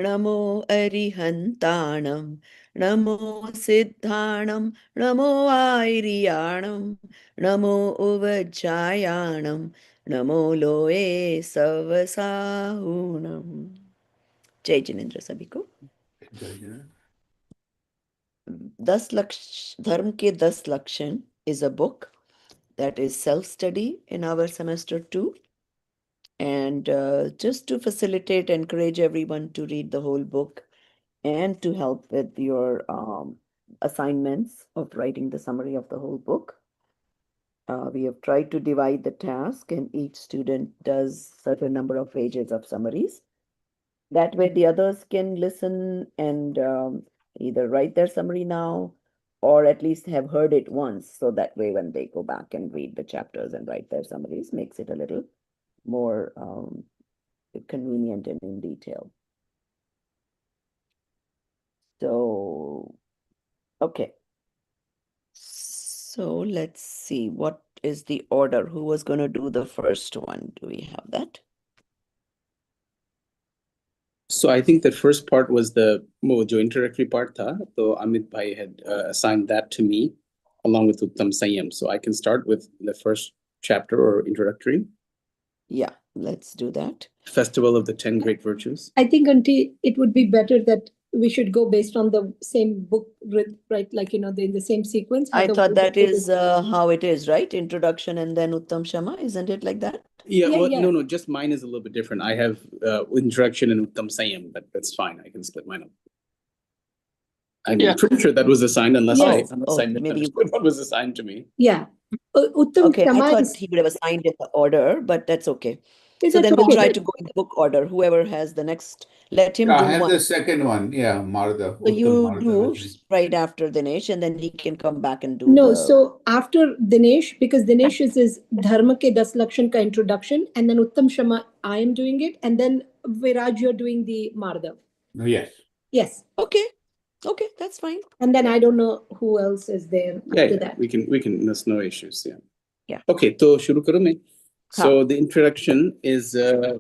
नमो अरिहन्ताणं नमो सिद्धाणं नमो आयर्याणं नमो उवज्जायाणं नमो लोये सवसाहुणम्। जय जिनेन्द्र सभी को। 10 धर्म के 10 लक्षण is a book that is self-study in our semester 2. And just to facilitate, encourage everyone to read the whole book and to help with your assignments of writing the summary of the whole book. We have tried to divide the task, and each student does certain number of pages of summaries. That way, the others can listen and either write their summary now or at least have heard it once. So that way, when they go back and read the chapters and write their summaries, makes it a little more convenient and in detail. So, okay. So let's see, what is the order? Who was going to do the first one? Do we have that? So I think the first part was the jo introductory part tha. So Amit Bhai had assigned that to me along with Uttam Sanyam. So I can start with the first chapter or introductory. Yeah, let's do that. Festival of the 10 Great Virtues. I think, Auntie, it would be better that we should go based on the same book, right? Like, in the same sequence. I thought that is how it is, right? Introduction and then Uttam Shama, isn't it like that? Yeah, well, no, just mine is a little bit different. I have introduction and Uttam Sanyam, but that's fine. I can split mine up. I'm pretty sure that was assigned unless I maybe what was assigned to me. Yeah. Uttam Okay, I Shama thought he would have assigned it the order, but that's okay. Is So it then we'll okay? try to go in the book order. Whoever has the next, let him do I have one. the second one. Yeah, Marda. So you Uttam do Marda. right after Dinesh, and then he can come back and do No, so after Dinesh, because Dinesh is his Dharma ke 10 Lakshan ka introduction, and then Uttam Shama, I am doing it, and then Viraj, you're doing the Madhav. Yes. Yes. Okay. Okay, that's fine. And then I don't know who else is there after that. We can, there's no issues, Yeah. Okay, so shuru karu main. So the introduction is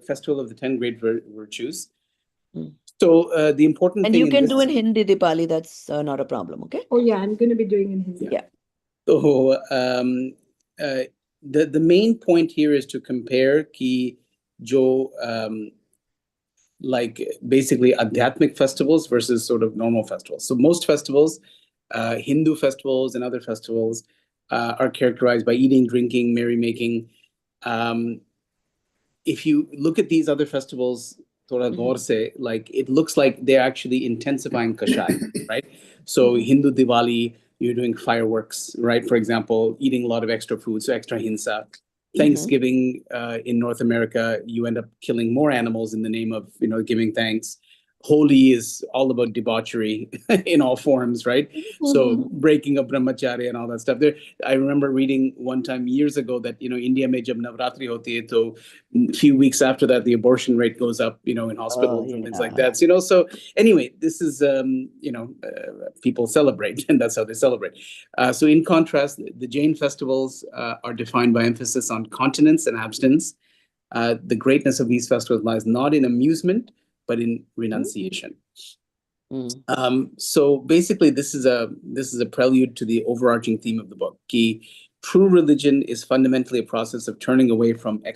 Festival of the 10 Great Virtues. So the important and thing you can in do in Hindi, Dipali, that's not a problem, okay? Oh yeah, I'm going to be doing in Hindi. Yeah. So the main point here is to compare ki jo like basically adhyatmic festivals versus sort of normal festivals. So most festivals, Hindu festivals and other festivals are characterized by eating, drinking, merrymaking. If you look at these other festivals, like it looks like they're actually intensifying Kashai, right? So Hindu Diwali, you're doing fireworks, right? For example, eating a lot of extra food, so extra hinsa. Thanksgiving in North America, you end up killing more animals in the name of giving thanks. Holi is all about debauchery in all forms, right? So breaking of brahmacharya and all that stuff. There, I remember reading one time years ago that India mein jab Navratri hoti hai, to a few weeks after that the abortion rate goes up, in hospitals and things like that. So anyway, this is people celebrate, and that's how they celebrate. So in contrast, the Jain festivals are defined by emphasis on continence and abstinence. The greatness of these festivals lies not in amusement, but in renunciation. So basically, this is a prelude to the overarching theme of the book. True religion is fundamentally a process of turning away from the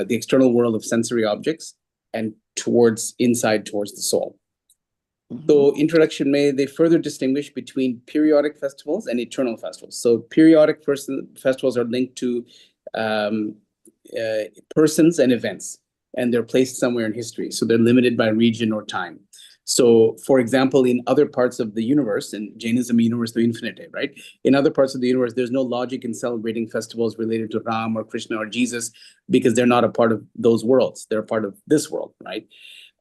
external world of sensory objects and towards the soul. So introduction they further distinguish between periodic festivals and eternal festivals. So periodic festivals are linked to persons and events, and they're placed somewhere in history. So they're limited by region or time. So, for example, in other parts of the universe, in Jainism, universe to infinite, right? In other parts of the universe, there's no logic in celebrating festivals related to Ram or Krishna or Jesus because they're not a part of those worlds. They're a part of this world, right?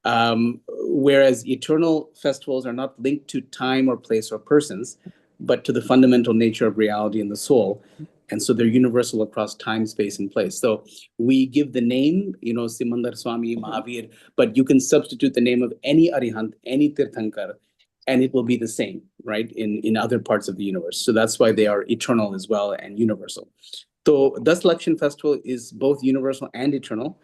Whereas eternal festivals are not linked to time or place or persons, but to the fundamental nature of reality and the soul. And so they're universal across time, space, and place. So we give the name, Simandar Swami, Mahavir, but you can substitute the name of any Arihant, any Tirthankar, and it will be the same, right, in other parts of the universe. So that's why they are eternal as well and universal. So Das Lakshan Festival is both universal and eternal.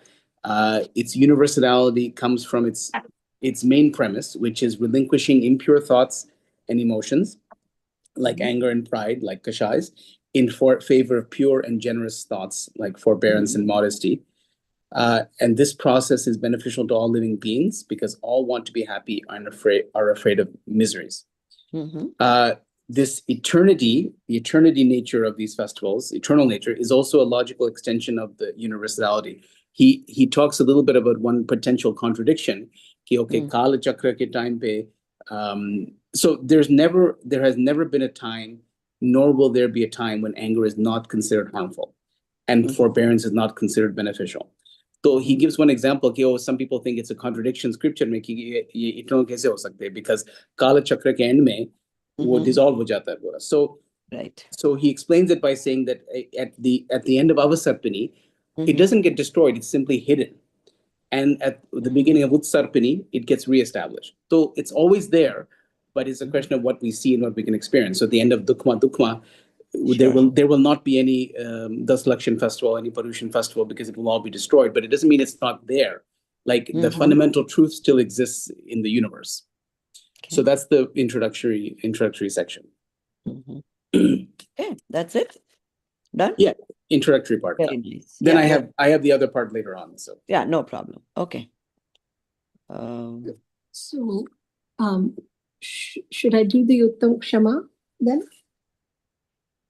Its universality comes from its main premise, which is relinquishing impure thoughts and emotions, like anger and pride, like kashais, in favor of pure and generous thoughts, like forbearance and modesty. And this process is beneficial to all living beings because all want to be happy and are afraid of miseries. This eternity, the eternity nature of these festivals, eternal nature, is also a logical extension of the universality. He talks a little bit about one potential contradiction. Okay, Kala Chakra ke time pe. So there has never been a time, nor will there be a time when anger is not considered harmful, and forbearance is not considered beneficial. So he gives one example. Some people think it's a contradiction scripture में कि ये eternal कैसे हो सकते हैं because Kala Chakra के end में वो dissolve हो जाता है पूरा. So he explains it by saying that at the end of Avasarpini, it doesn't get destroyed; it's simply hidden. And at the beginning of Utsarpini, it gets reestablished. So it's always there, but it's a question of what we see and what we can experience. So at the end of Dukma, there will not be any Das Lakshan festival, any Parushan festival, because it will all be destroyed. But it doesn't mean it's not there. Like the fundamental truth still exists in the universe. So that's the introductory section. Okay, that's it. Done? Yeah, introductory part. Very nice. Then I have the other part later on. So yeah, no problem. Okay. So, should I do the Uttam Kshama then?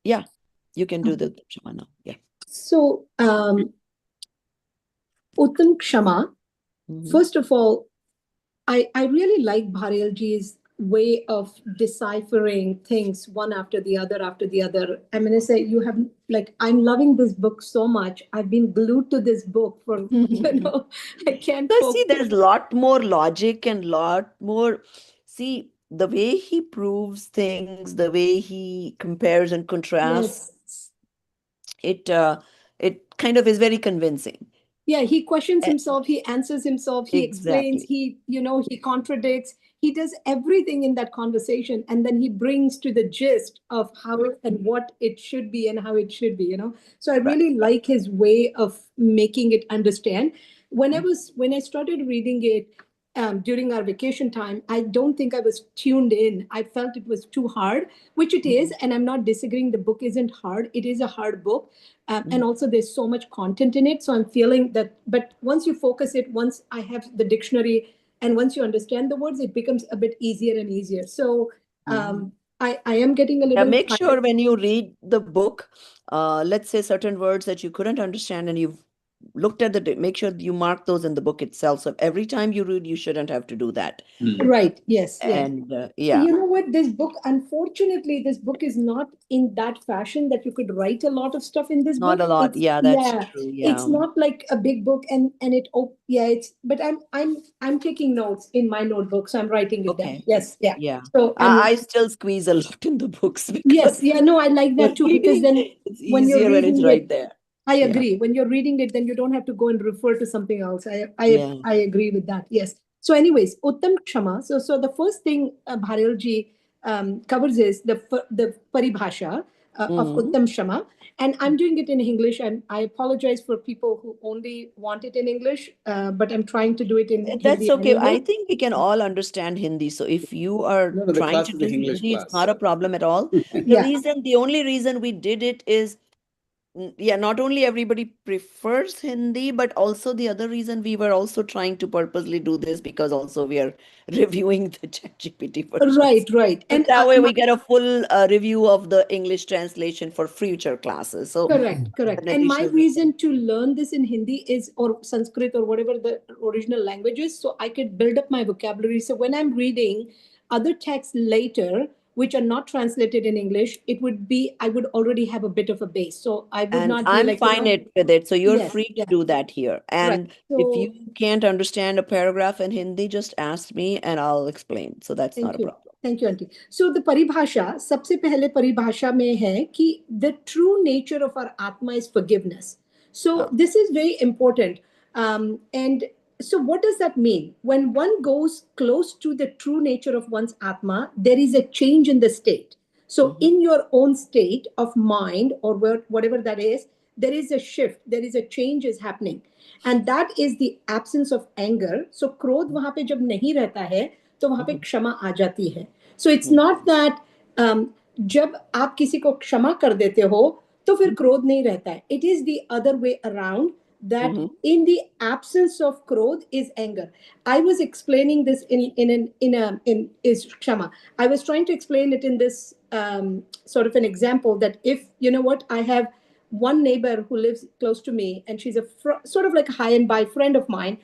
Yeah, you can do the Kshama now. Yeah. So, Uttam Kshama, first of all, I really like Bharelji's way of deciphering things one after the other. I'm going to say I'm loving this book so much. I've been glued to this book for, I can't. See, there's a lot more logic and lot more. See, the way he proves things, the way he compares and contrasts, it kind of is very convincing. Yeah, he questions himself, he answers himself, he explains, Exactly. he contradicts, he does everything in that conversation, and then he brings to the gist of how and what it should be and how it should be, So I really like his way of making it understand. When I started reading it, during our vacation time, I don't think I was tuned in. I felt it was too hard, which it is, and I'm not disagreeing. The book isn't hard. It is a hard book. And also there's so much content in it. So I'm feeling that, but once you focus it, once I have the dictionary and once you understand the words, it becomes a bit easier and easier. So I am getting a little. Make sure when you read the book, let's say certain words that you couldn't understand and you've looked at make sure you mark those in the book itself. So every time you read, you shouldn't have to do that. Right. Yes. And yeah. You know what? This book, unfortunately, this book is not in that fashion that you could write a lot of stuff in this book. Not a lot. That's true. Yeah. It's not like a big book and but I'm taking notes in my notebook. So I'm writing it down. Yes. Yeah. Yeah. So I still squeeze a lot in the books. Yes. Yeah. No, I like that too, because then it's when you're easier when it's reading right it, there. I agree. When you're reading it, then you don't have to go and refer to something else. I agree with that. Yes. So anyways, Uttam Kshama. So the first thing Bharelji covers is the paribhasha of Uttam Kshama. And I'm doing it in English. And I apologize for people who only want it in English, but I'm trying to do it in Hindi. That's okay. I think we can all understand Hindi. So if you are trying to do English Hindi, it's not a problem at all. The only reason we did it is, not only everybody prefers Hindi, but also the other reason we were also trying to purposely do this because also we are reviewing the ChatGPT version. Right. And that way we get a full review of the English translation for future classes. So correct. And my reason to learn this in Hindi is, or Sanskrit or whatever the original language is, so I could build up my vocabulary. So when I'm reading other texts later, which are not translated in English, it would be, I would already have a bit of a base. So I would And not be I'm like, you fine know, it with it. So you're yes, free to yeah, do that here. right. And if you So can't understand a paragraph in Hindi, just ask me and I'll explain. So that's not a problem. Thank you aunty. So the परिभाषा, सबसे पहले परिभाषा में है कि the true nature of our atma is forgiveness. So Ah. this is very important. And so what does that mean? When one goes close to the true nature of one's atma, there is a change in the state. So Mhm. in your own state of mind, or whatever that is, there is a shift, there is a change is happening. And that is the absence of anger. So क्रोध वहां पे जब नहीं रहता है, तो वहां पे Mhm. क्षमा आ जाती है. So it's Mhm. Not that जब आप किसी को क्षमा कर देते हो तो फिर क्रोध नहीं रहता है. It is the other way around, that Mhm. in the absence of krodh is anger. I was explaining this in is kshama. I was trying to explain it in this sort of an example, that if you know what, I have one neighbor who lives close to me, and she's a sort of like a high and by friend of mine,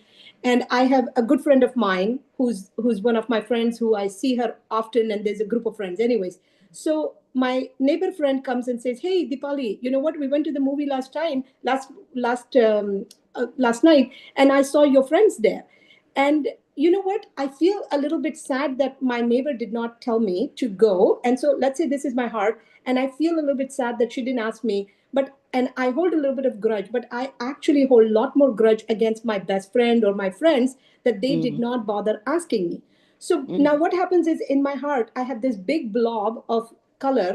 and I have a good friend of mine who's one of my friends, who I see her often, and there's a group of friends anyways. So my neighbor friend comes and says, hey Dipali, you know what, we went to the movie last night, and I saw your friends there. And you know what, I feel a little bit sad that my neighbor did not tell me to go. And so let's say this is my heart, and I feel a little bit sad that she didn't ask me. But and I hold a little bit of grudge, but I actually hold a lot more grudge against my best friend or my friends, that they did Mhm. not bother asking me. So now Mhm. what happens is, in my heart I have this big blob of color,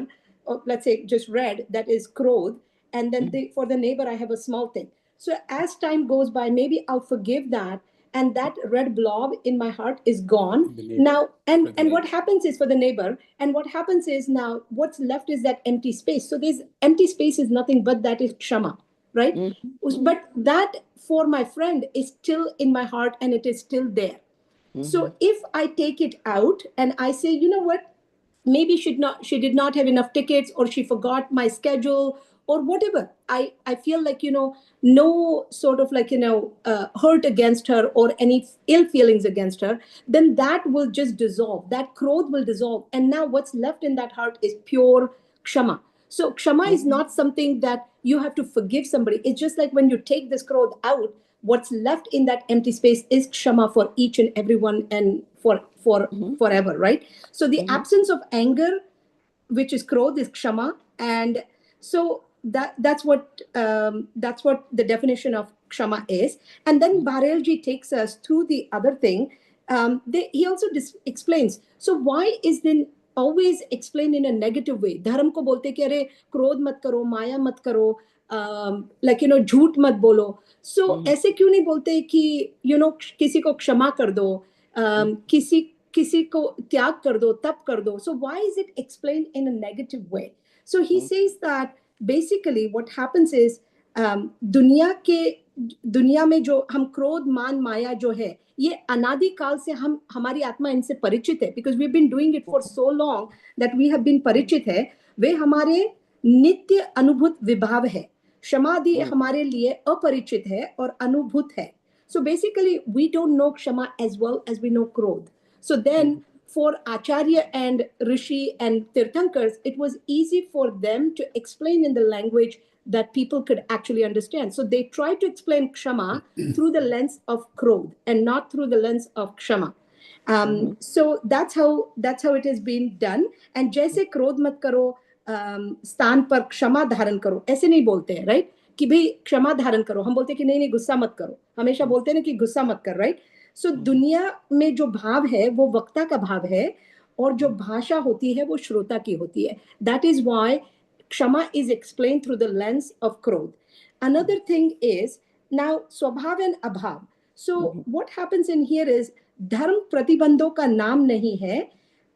or let's say just red, that is krodh. And then Mhm. for the neighbor I have a small thing. So as time goes by, maybe I'll forgive that, and that red blob in my heart is gone The neighbor, now. and for the and what neighbor. happens is, for the neighbor, and what happens is, now what's left is that empty space. So this empty space is nothing but that is kshama, right? Mhm. Mhm. But that for my friend is still in my heart, and it is still there. So Mhm. if I take it out and I say, you know what, maybe she did not have enough tickets, or she forgot my schedule, or whatever, I feel like, no sort of like, hurt against her, or any ill feelings against her, then that will just dissolve, that krodh will dissolve, and now what's left in that heart is pure kshama. So kshama is Mhm. not something that you have to forgive somebody. It's just like when you take this krodh out, what's left in that empty space is kshama for each and everyone, and for Mhm. forever, right? So the Mhm. absence of anger, which is krodh, is kshama. And so that's what the definition of kshama is. And then Bharelji takes us through the other thing. He also explains, so why is then always explained in a negative way? धर्म को बोलते कि अरे क्रोध मत करो, माया मत करो, like झूठ मत बोलो. So Mhm. ऐसे क्यों नहीं बोलते कि किसी को क्षमा कर दो, किसी किसी को त्याग कर दो, तप कर दो? So why is it explained in a negative way? So he Mhm. says that basically what happens is, दुनिया में जो हम क्रोध मान माया जो है, ये अनादि काल से हमारी आत्मा इनसे परिचित है, because we been doing it for so long that we have been परिचित है. वे हमारे नित्य अनुभूत विभाव है. क्षमादि Mhm. हमारे लिए अपरिचित है और अनुभूत है. So basically, we don't know Kshama as well as we know Krodh. So then, Mhm. for Acharya and Rishi and Tirthankars, it was easy for them to explain in the language that people could actually understand. So they tried to explain Kshama through the lens of Krodh and not through the lens of Kshama. Mhm. So that's how it has been done. And जैसे क्रोध मत करो, स्थान पर क्षमा धारण करो, ऐसे नहीं बोलते हैं, राइट? कि भाई क्षमा धारण करो. हम बोलते हैं कि नहीं नहीं, गुस्सा मत करो. हमेशा बोलते हैं ना कि गुस्सा मत कर, राइट? सो Mhm. दुनिया में जो भाव है वो वक्ता का भाव है, और जो भाषा होती है वो श्रोता की होती है. दैट इज व्हाई क्षमा is explain through the lens of क्रोध. Another thing is, now स्वभाव एंड अभाव. So Mhm. what happens in here is, धर्म प्रतिबंधों का नाम नहीं है,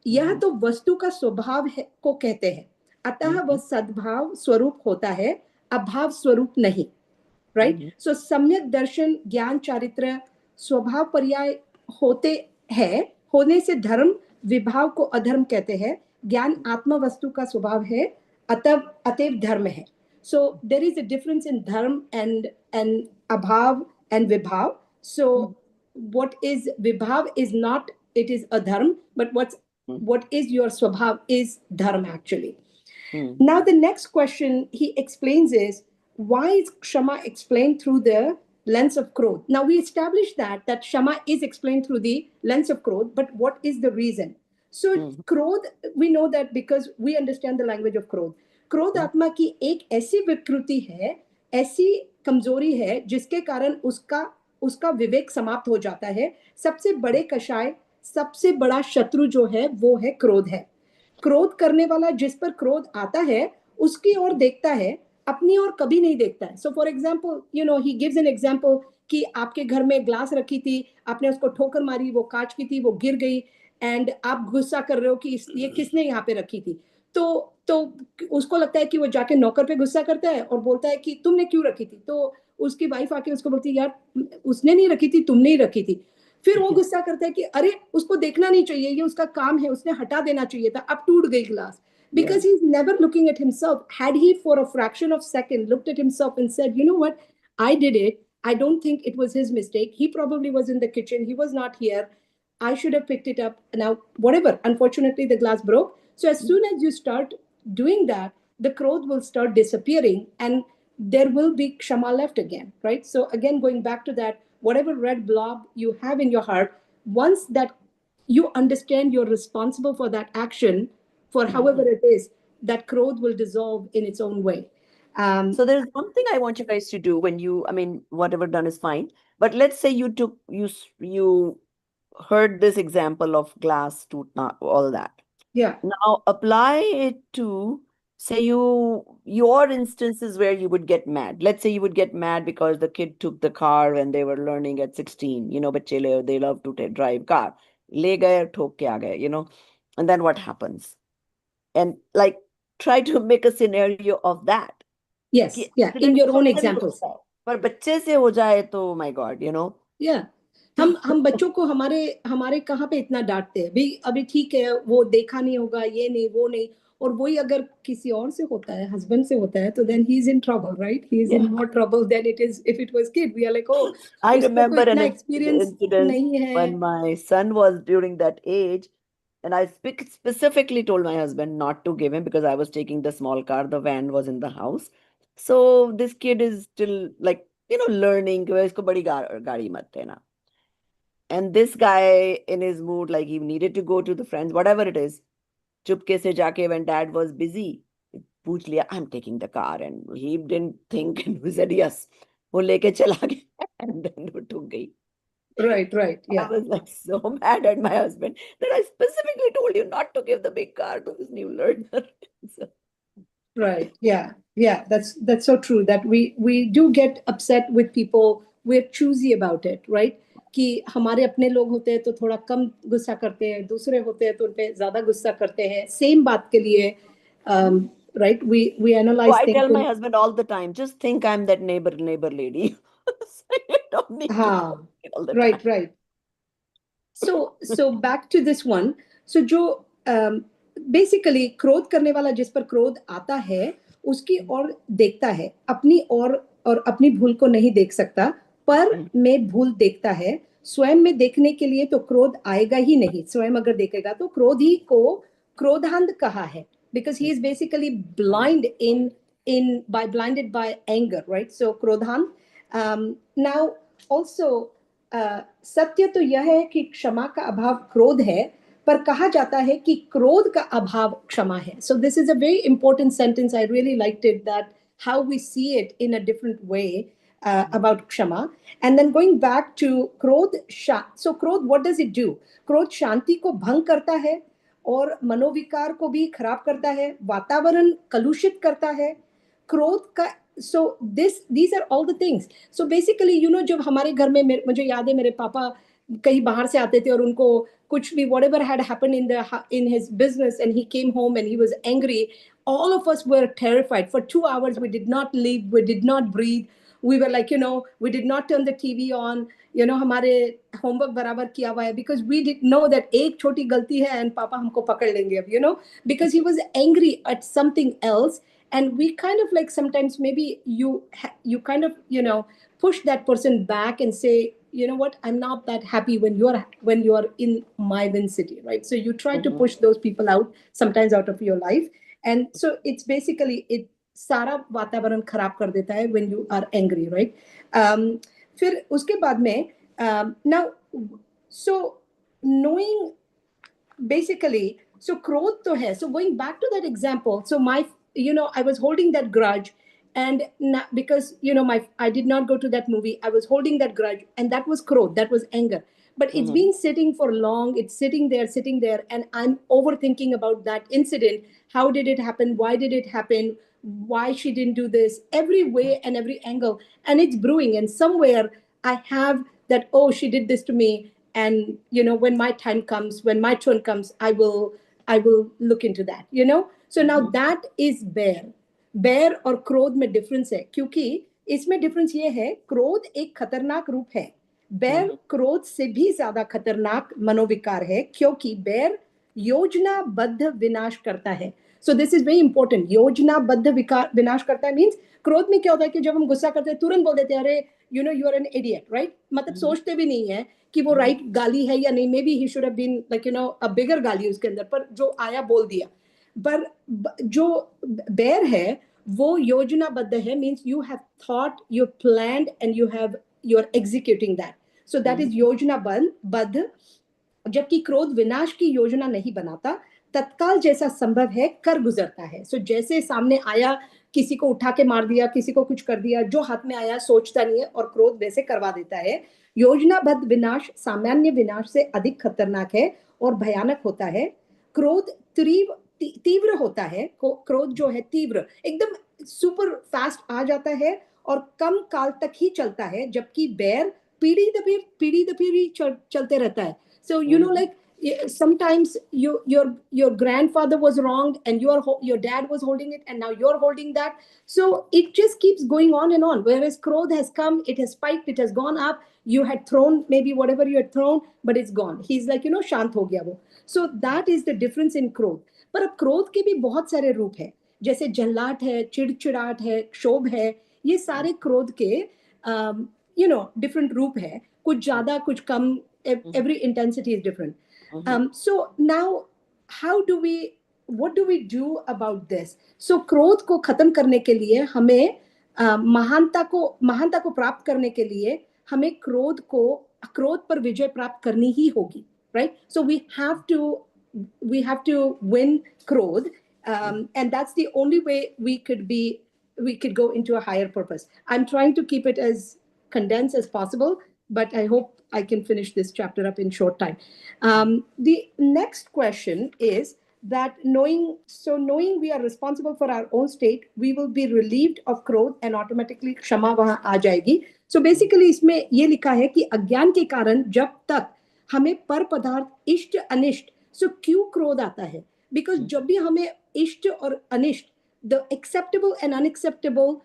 यह Mhm. तो वस्तु का स्वभाव है को कहते हैं. अतः वह Mhm. सद्भाव स्वरूप होता है, अभाव स्वरूप नहीं, राइट? Mhm. सो सम्यक दर्शन, ज्ञान, चारित्र स्वभाव पर्याय होते हैं. होने से धर्म विभाव को अधर्म कहते हैं. ज्ञान आत्मा वस्तु का स्वभाव है, अतएव धर्म है. So there is a difference in dharm and abhav and vibhav. So Mhm. what is vibhav is not, it is adharm, but what's what is your swabhav is dharma actually. Mm. Now, the next question he explains is, why is Kshama explained through the lens of Krodh? Now, we established that Kshama is explained through the lens of Krodh, but what is the reason? So, Mm. Krodh, we know that because we understand the language of Krodh. क्रोध Mm. आत्मा की एक ऐसी विकृति है, ऐसी कमजोरी है जिसके कारण उसका उसका विवेक समाप्त हो जाता है. सबसे बड़े कषाय, सबसे बड़ा शत्रु जो है वो है क्रोध है. क्रोध करने वाला जिस पर क्रोध आता है उसकी ओर देखता है, अपनी ओर कभी नहीं देखता है. So for example he gives an example कि आपके घर में ग्लास रखी थी, आपने उसको ठोकर मारी, वो कांच की थी, वो गिर गई, एंड आप गुस्सा कर रहे हो कि ये किसने यहाँ पे रखी थी. तो उसको लगता है कि वो जाके नौकर पे गुस्सा करता है और बोलता है कि तुमने क्यों रखी थी. तो उसकी वाइफ आके उसको बोलती है, यार उसने नहीं रखी थी, तुमने ही रखी थी. फिर वो गुस्सा करता है कि अरे उसको देखना नहीं चाहिए, ये उसका काम है, उसने हटा देना चाहिए था, अब टूट गई glass. Yeah. Because he's never looking at himself. Had he for a fraction of a second looked at himself and said, you know what, I did it, I don't think it was his mistake, he probably was in the kitchen, he was not here, I should have picked it up. Now, whatever, unfortunately, the glass broke. So, as soon as you start doing that, the growth will start disappearing and there will be kshama left again, right? So, again, going back to that, whatever red blob you have in your heart, once that you understand you're responsible for that action, for however it is, that growth will dissolve in its own way. Um, So there's one thing I want you guys to do when you, I mean, whatever done is fine. But let's say you took, you heard this example of glass, tootna, all that. yeah, Now apply it to, say your instances where you would get mad. Let's say you would get mad because the kid took the car when they were learning at 16. They love to drive car. Le gaye, ठोक के आ गए, and then what happens? And like, try to make a scenario of that. कि yes, yeah, in accident your own सबसे भी examples. होता है, पर बच्चे से हो जाए तो माय गॉड या हम बच्चों को हमारे हमारे कहाँ पे इतना डांटते हैं भाई, अभी ठीक है, वो देखा नहीं होगा, ये नहीं वो नहीं. और वही अगर किसी और से होता है, हस्बैंड से होता है, तो then he is in trouble, right? He is in Yeah. More trouble than it is if it was kid. We are like, oh I उसको तो remember an इतना एक्सपीरियंस incident नहीं है. when my son was during that age, and I specifically told my husband not to give him because I was taking the small car. The van was in the house. So this kid is still like, learning. कि इसको बड़ी गाड़ी मत देना. And this guy in his mood, like he needed to go to the friends, whatever it is, चुपके से जाके when dad was busy, पूछ लिया, I'm taking the car, and he didn't think and he said yes. वो लेके चला गया and then वो ठुक गई. Right, I yeah. was like so mad at my husband that I specifically told you not to give the big car to this new learner. So, Right. Yeah. Yeah. That's so true. That we do get upset with people. We're choosy about it, right? कि हमारे अपने लोग होते हैं तो थोड़ा कम गुस्सा करते हैं, दूसरे होते हैं तो उन पे ज्यादा गुस्सा करते हैं सेम बात के लिए. Right, we so analyse I tell my things. husband all the time, just think I'm that neighbor lady. So you don't need to tell हाँ, me all the time. Right. So back to this one. So जो basically क्रोध करने वाला जिस पर क्रोध आता है उसकी ओर देखता है, अपनी ओर और अपनी भूल को नहीं देख सकता, पर में भूल देखता है. स्वयं में देखने के लिए तो क्रोध आएगा ही नहीं. स्वयं अगर देखेगा तो क्रोधी को क्रोधांध कहा है, because he is basically blind in by blinded by anger, right? So क्रोधांध. Now also सत्य तो यह है कि क्षमा का अभाव क्रोध है, पर कहा जाता है कि क्रोध का अभाव क्षमा है. So this is a very important sentence. I really liked it, that how we see it in a different way about kshama. And then going back to krodh, so krodh, what does it do? क्रोध शांति को भंग करता है और मनोविकार को भी खराब करता है, वातावरण कलुषित करता है. क्रोध का, so these are all the things. So basically, जब हमारे घर में मुझे याद है मेरे पापा कहीं बाहर से आते थे और उनको कुछ भी, whatever had happened in his business, and he came home and he was angry, all of us were terrified. For 2 hours we did not leave, we did not breathe, we were like, we did not turn the TV on. हमारे homework बराबर किया हुआ है, because we did know that एक छोटी गलती है and पापा हमको पकड़ लेंगे अब, because he was angry at something else. And we kind of like, sometimes maybe you kind of push that person back and say, you know what, I'm not that happy when you're in my win city, right? So you try to push those people out sometimes out of your life. And so it's basically it सारा वातावरण खराब कर देता है when you are angry, right? फिर उसके बाद में now so knowing basically so krodh to hai. So going back to that example, so my, you know, I was holding that grudge, and because you know my I did not go to that movie, I was holding that grudge, and that was krodh, that was anger. But it's been sitting for long, it's sitting there, and I'm overthinking about that incident. How did it happen? Why did it happen? Why she didn't do this? Every way and every angle, and it's brewing, and somewhere I have that, oh, she did this to me, and you know, when my time comes, when my turn comes, I will look into that, you know. So now that is bear और क्रोध में difference है, क्योंकि इसमें difference ये है, क्रोध एक खतरनाक रूप है, बैर क्रोध से भी ज्यादा खतरनाक मनोविकार है, क्योंकि बैर योजनाबद्ध विनाश करता है. So this is very important. योजनाबद्ध विनाश करता है मीन्स क्रोध में क्या होता है कि जब हम गुस्सा करते हैं तुरंत बोल देते हैं, अरे you know you are an idiot, right? मतलब सोचते भी नहीं है कि वो राइट गाली है या नहीं. Maybe he should have been like you know a bigger गाली उसके अंदर, पर जो आया बोल दिया. पर जो बेर है वो योजनाबद्ध है, means you have thought, you planned and you are executing that. So that is योजनाबद्ध. जबकि क्रोध विनाश की योजना नहीं बनाता, तत्काल जैसा संभव है कर गुजरता है. सो जैसे सामने आया, किसी को उठा के मार दिया, किसी को कुछ कर दिया, जो हाथ में आया सोचता नहीं है और क्रोध वैसे करवा देता है. योजनाबद्ध विनाश सामान्य विनाश से अधिक खतरनाक है और भयानक होता है. क्रोध तीव्र होता है. क्रोध जो है तीव्र, एकदम सुपर फास्ट आ जाता है और कम काल तक ही चलता है, जबकि बैर पीढ़ी दर पीढ़ी चलते रहता है. So you know, like sometimes your grandfather was wronged and your dad was holding it, and now you're holding that. So it just keeps going on and on. Whereas krodh has come, it has spiked, it has gone up. You had thrown maybe whatever you had thrown, but it's gone. He's like, you know, शांत हो गया वो. So that is the difference in krodh. पर अब क्रोध के भी बहुत सारे रूप है, जैसे झल्लाहट है, चिड़चिड़ाहट है, क्षोभ है. ये सारे क्रोध के you know different रूप है, कुछ ज्यादा कुछ कम. Every intensity is different. So now what do we do about this? So क्रोध को खत्म करने के लिए हमें महानता को प्राप्त करने के लिए हमें क्रोध पर विजय प्राप्त करनी ही होगी, right? So we have to win krodh, and that's the only way we could go into a higher purpose. I'm trying to keep it as condensed as possible, but I hope I can finish this chapter up in short time. The next question is that knowing we are responsible for our own state, we will be relieved of krodh and automatically क्षमा वहां आ जाएगी. So basically इसमें ये लिखा है कि अज्ञान के कारण जब तक हमें पर पदार्थ इष्ट अनिष्ट, so क्यों क्रोध आता है? Because जब भी हमें इष्ट और अनिष्ट, the acceptable and unacceptable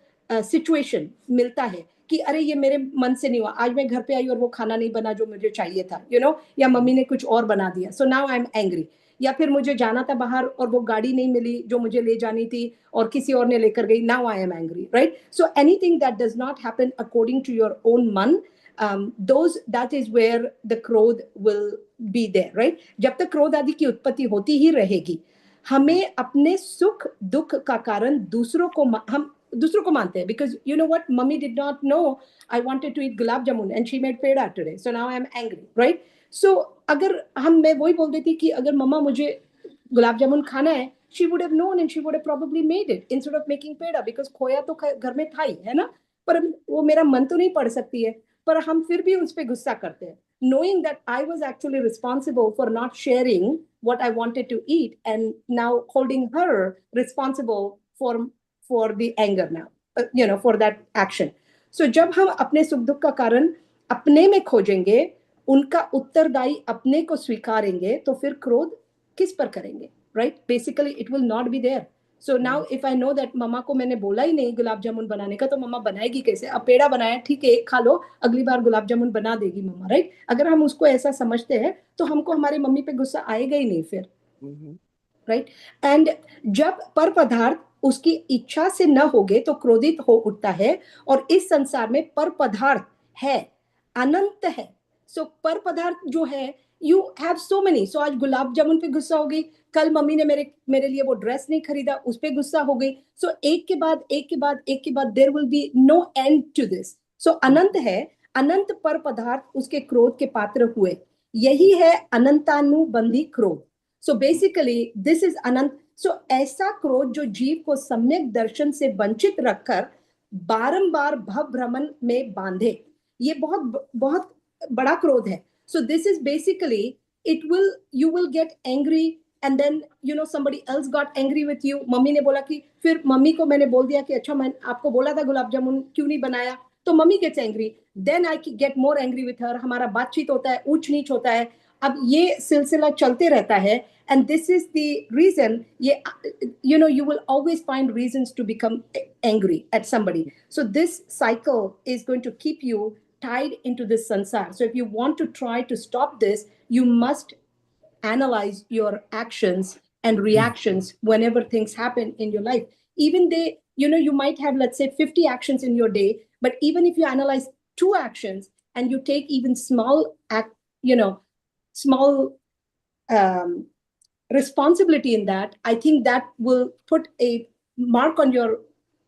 situation मिलता है कि अरे ये मेरे मन से नहीं हुआ, आज मैं घर पे आई और वो खाना नहीं बना जो मुझे चाहिए था, you know, या मम्मी ने कुछ और बना दिया, so now I'm angry. या फिर मुझे जाना था बाहर और वो गाड़ी नहीं मिली जो मुझे ले जानी थी और किसी और ने लेकर गई, now I am angry, right? So anything that does not happen according to your own मन, that is where the क्रोध will be there, right? जब तक क्रोध आदि की उत्पत्ति होती ही रहेगी, हमें अपने सुख दुख का कारण हम दूसरों को मानते हैं. Because you know what, mummy did not know I wanted to eat gulab jamun and she made peda today, so now I'm angry, right? So अगर मैं वही बोल देती कि अगर मम्मा मुझे गुलाब जामुन खाना है, she would have known and she would have probably made it instead of making peda, because खोया तो घर में था ही, है ना? पर वो मेरा मन तो नहीं पढ़ सकती है, पर हम फिर भी उस पर गुस्सा करते हैं, knowing that I was actually responsible for not sharing what I wanted to eat, and now holding her responsible for the anger now, you know, for that action. So जब हम अपने सुख दुख का कारण अपने में खोजेंगे, उनका उत्तरदायी अपने को स्वीकारेंगे, तो फिर क्रोध किस पर करेंगे, right? Basically it will not be there. So now if I know that मम्मा को मैंने बोला ही नहीं गुलाब जामुन बनाने का, तो मम्मा बनाएगी कैसे? अब पेड़ा बनाया, ठीक है, एक खा लो, अगली बार गुलाब जामुन बना देगी मम्मा, राइट? अगर हम उसको ऐसा समझते हैं तो हमको हमारी मम्मी पे गुस्सा आएगा ही नहीं फिर, राइट? एंड जब पर पदार्थ उसकी इच्छा से न होगे तो क्रोधित हो उठता है, और इस संसार में पर पदार्थ है अनंत है। सो पर पदार्थ जो है, यू हैव सो मेनी। सो आज गुलाब जामुन पे गुस्सा हो गई, कल मम्मी ने मेरे मेरे लिए वो ड्रेस नहीं खरीदा, उस पे गुस्सा हो गई। सो एक के बाद एक के बाद एक के बाद there will be no end to this. So अनंत है, अनंत पर पदार्थ उसके क्रोध के पात्र हुए, यही है अनंतानुबंधी क्रोध। सो बेसिकली दिस इज अनंत। सो ऐसा क्रोध जो जीव को सम्यक दर्शन से वंचित रखकर बारंबार भव भ्रमण में बांधे, ये बहुत बहुत बड़ा क्रोध है। So this is basically, it will, you will get angry and then you know somebody else got angry with you. Mummy ने बोला कि, फिर मम्मी को मैंने बोल दिया कि अच्छा मैं आपको बोला था गुलाब जामुन क्यों नहीं बनाया, तो mummy gets angry, then I get more angry with her, हमारा बातचीत होता है, ऊंच नीच होता है। अब ये सिलसिला चलते रहता है, and this is the reason, you know, you will always find reasons to become angry at somebody. So this cycle is going to keep you tied into this sansar. So if you want to try to stop this, you must analyze your actions and reactions whenever things happen in your life. Even they, you know, you might have, let's say, 50 actions in your day, but even if you analyze two actions and you take even small act, you know, small um, responsibility in that, I think that will put a mark on your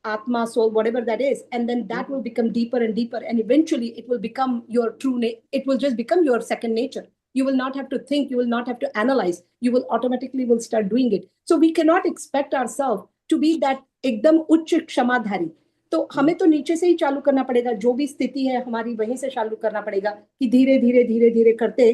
atma, soul, whatever that is, and then that will become deeper and deeper, and eventually it will become your it will just become your second nature. You will not have to think, you will not have to analyze, you will automatically will start doing it. So we cannot expect ourselves to be that एकदम उच्च क्षमाधारी। तो हमें तो नीचे से ही चालू करना पड़ेगा, जो भी स्थिति है हमारी वहीं से चालू करना पड़ेगा, कि धीरे धीरे धीरे धीरे करते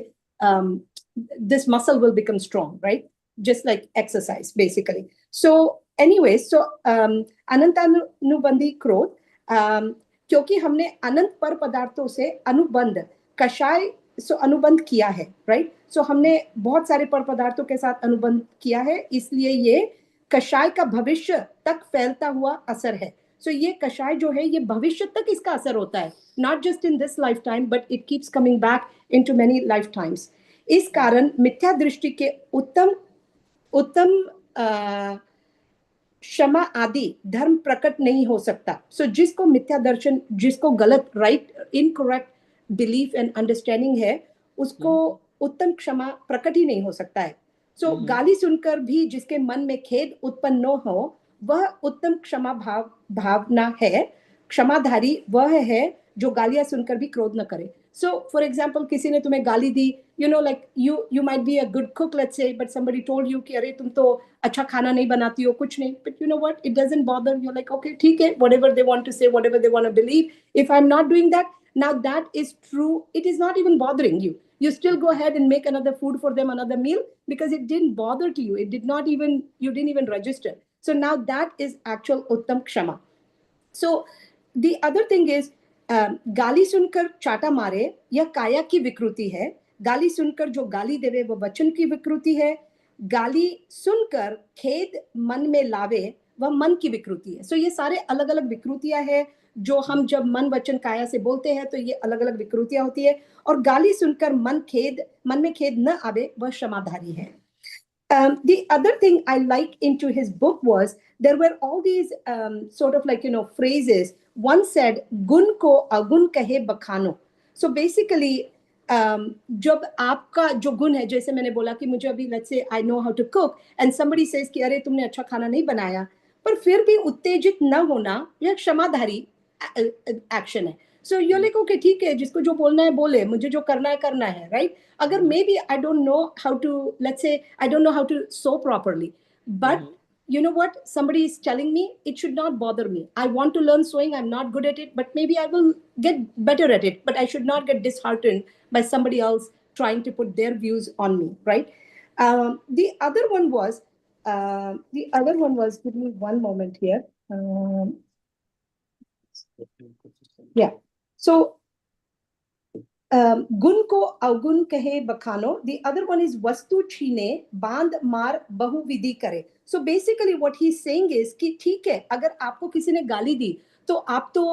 this muscle will become strong, right? Just like exercise, basically. So anyway, so अनंतानुबंधी क्रोध, क्योंकि हमने अनंत पर पदार्थों से अनुबंध कषाय अनुबंध किया है, राइट? सो हमने बहुत सारे पर पदार्थों के साथ अनुबंध किया है, इसलिए ये कषाय का भविष्य तक फैलता हुआ असर है। सो ये कषाय जो है ये भविष्य तक इसका असर होता है, not just in this life time, but it keeps coming back into many life times. इस कारण मिथ्या दृष्टि के उत्तम उत्तम क्षमा आदि धर्म प्रकट नहीं हो सकता। सो जिसको मिथ्या दर्शन, जिसको गलत, right, incorrect belief and understanding है, उसको उत्तम क्षमा प्रकट ही नहीं हो सकता है। सो गाली सुनकर भी जिसके मन में खेद उत्पन्न न हो, वह उत्तम क्षमा भावना है। क्षमाधारी वह है जो गालियां सुनकर भी क्रोध न करे। सो फॉर एग्जाम्पल, किसी ने तुम्हें गाली दी, you know, like you might be a good cook, let's say, but somebody told you कि अरे तुम तो अच्छा खाना नहीं बनाती हो, कुछ नहीं, but you know what, it doesn't bother, you're like okay ठीक है, whatever they want to say, whatever they want to believe, if I'm not doing that, now that is true, it is not even bothering you, you still go ahead and make another food for them, another meal, because it didn't bother to you, it did not even, you didn't even register. So now that is actual uttam kshama. So the other thing is, गाली सुनकर चाटा मारे यह काया की विकृति है। गाली सुनकर जो गाली देवे वह वचन की विकृति है। गाली सुनकर खेद मन में लावे वह मन की विकृति है। सो ये सारे अलग अलग विकृतियां हैं जो हम जब मन वचन काया से बोलते हैं, तो ये अलग अलग विकृतियां होती है। और गाली सुनकर मन में खेद न आवे वह क्षमाधारी है। The other thing I like into his book was there were all these sort of like, you know, phrases. One said, "Gun ko agun kahe bakhano." So basically, जब आपका जो गुण है, जैसे मैंने बोला कि मुझे अभी let's say I know how to cook and somebody says कि अरे तुमने अच्छा खाना नहीं बनाया, पर फिर भी उत्तेजित न होना यह क्षमाधारी एक्शन है। सो यू लाइक ओके ठीक है, जिसको जो बोलना है बोले, मुझे जो करना है, राइट? अगर maybe I don't know how to, let's say I don't know how to so properly, but you know what, somebody is telling me, it should not bother me. I want to learn sewing, I'm not good at it, but maybe I will get better at it, but I should not get disheartened by somebody else trying to put their views on me, right? The other one was, give me one moment here. Yeah, so गुण को अवगुण कहे बखानो। The other one is वस्तु छीने बांध मार बहुविधि करे। So basically what he's saying is कि ठीक है, अगर आपको किसी ने गाली दी तो आप तो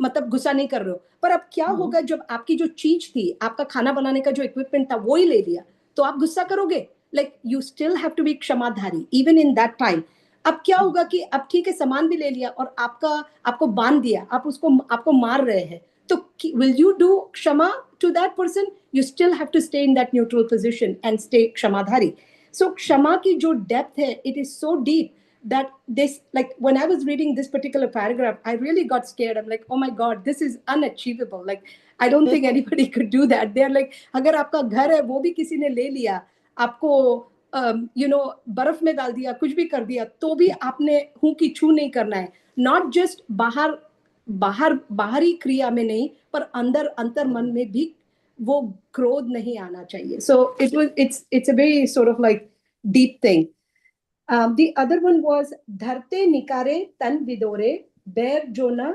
मतलब गुस्सा नहीं कर रहे हो, पर अब क्या होगा जब आपकी जो चीज थी, आपका खाना बनाने का जो इक्विपमेंट था वो ही ले लिया, तो आप गुस्सा करोगे? Like you still have to be क्षमाधारी इवन इन दैट टाइम। अब क्या होगा कि अब ठीक है, सामान भी ले लिया और आपको बांध दिया, आप उसको आपको मार रहे हैं, तो will you do kshama to that person? You still have to stay in that neutral position and stay kshamadhari. So kshama ki jo depth hai, it is so deep that this, like when I was reading this particular paragraph, I really got scared. I'm like, oh my God, this is unachievable. Like, I don't think anybody could do that. They're like, अगर आपका घर है वो भी किसी ने ले लिया, आपको बर्फ में डाल दिया, कुछ भी कर दिया, तो भी आपने हूं की छू नहीं करना है. नॉट जस्ट बाहरी क्रिया में नहीं, पर अंदर अंतर मन में भी वो क्रोध नहीं आना चाहिए. सो it's a very sort of like deep thing. The other one was धरते निकारे तन विदोरे बैर जो न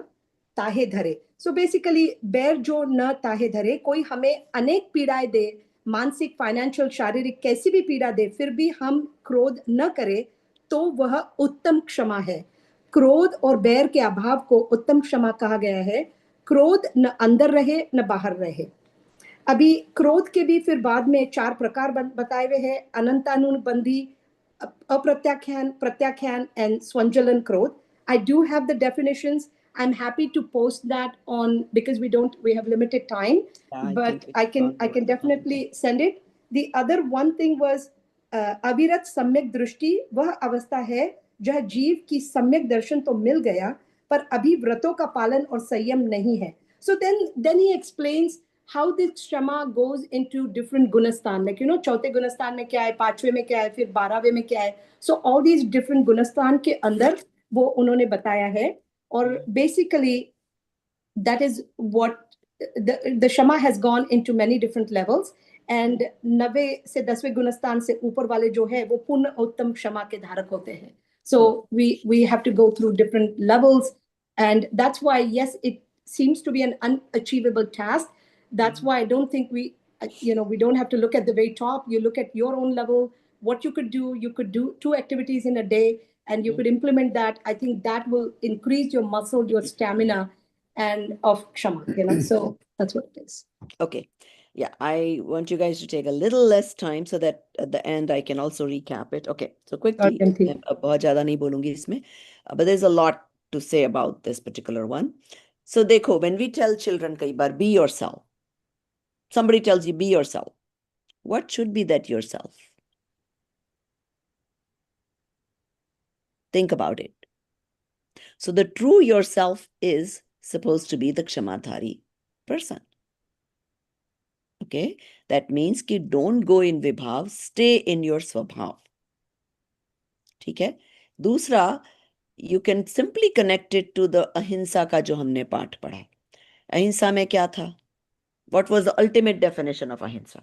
ताहे धरे. So basically बैर जो न ताहे धरे, कोई हमें अनेक पीड़ाएं दे, मानसिक, फाइनेंशियल, शारीरिक कैसी भी पीड़ा दे, फिर भी हम क्रोध न करें, तो वह उत्तम क्षमा है. क्रोध और बैर के अभाव को उत्तम क्षमा कहा गया है. क्रोध न अंदर रहे न बाहर रहे. अभी क्रोध के भी फिर बाद में 4 प्रकार बताए हुए हैं. अनंतानुबंधी, अप्रत्याख्यान, प्रत्याख्यान and swanjalan क्रोध. I do have the definitions. I'm happy to post that on, because we have limited time, Yeah, but I think I can definitely send it. The other one thing was अविरत सम्यक दृष्टि वह अवस्था है जहाँ जीव की सम्यक दर्शन तो मिल गया, पर अभी व्रतों का पालन और संयम नहीं है. So then he explains how this क्षमा goes into different gunastan, like चौथे गुणस्थान में क्या है, पांचवे में क्या है, फिर 12वें में क्या है. So all these different गुणस्थान के अंदर वो उन्होंने बताया है. और basically that is what the shama has gone into many different levels. And 90 से 10वें गुणस्थान से ऊपर वाले जो है वो पूर्ण उत्तम क्षमा के धारक होते हैं. So we have to go through different levels, and that's why, yes, it seems to be an unachievable task. That's why I don't think we don't have to look at the very top. You look at your own level, what you could do. You could do 2 activities in a day, and you could implement that. I think that will increase your muscle, your stamina, and of kshama. So that's what it is. Okay. Yeah, I want you guys to take a little less time so that at the end I can also recap it. Okay, so quickly, मैं अब बहुत ज़्यादा नहीं बोलूँगी इसमें, but there's a lot to say about this particular one. So देखो, when we tell children कई बार be yourself, somebody tells you be yourself, what should be that yourself? Think about it. So the true yourself is supposed to be the kshamadhari person. Okay, that means कि don't go in vibhav, stay in your स्वभाव. ठीक है. दूसरा, you can simply connect it to the अहिंसा का जो हमने पाठ पढ़ा. अहिंसा में क्या था? What was the ultimate definition of ahimsa?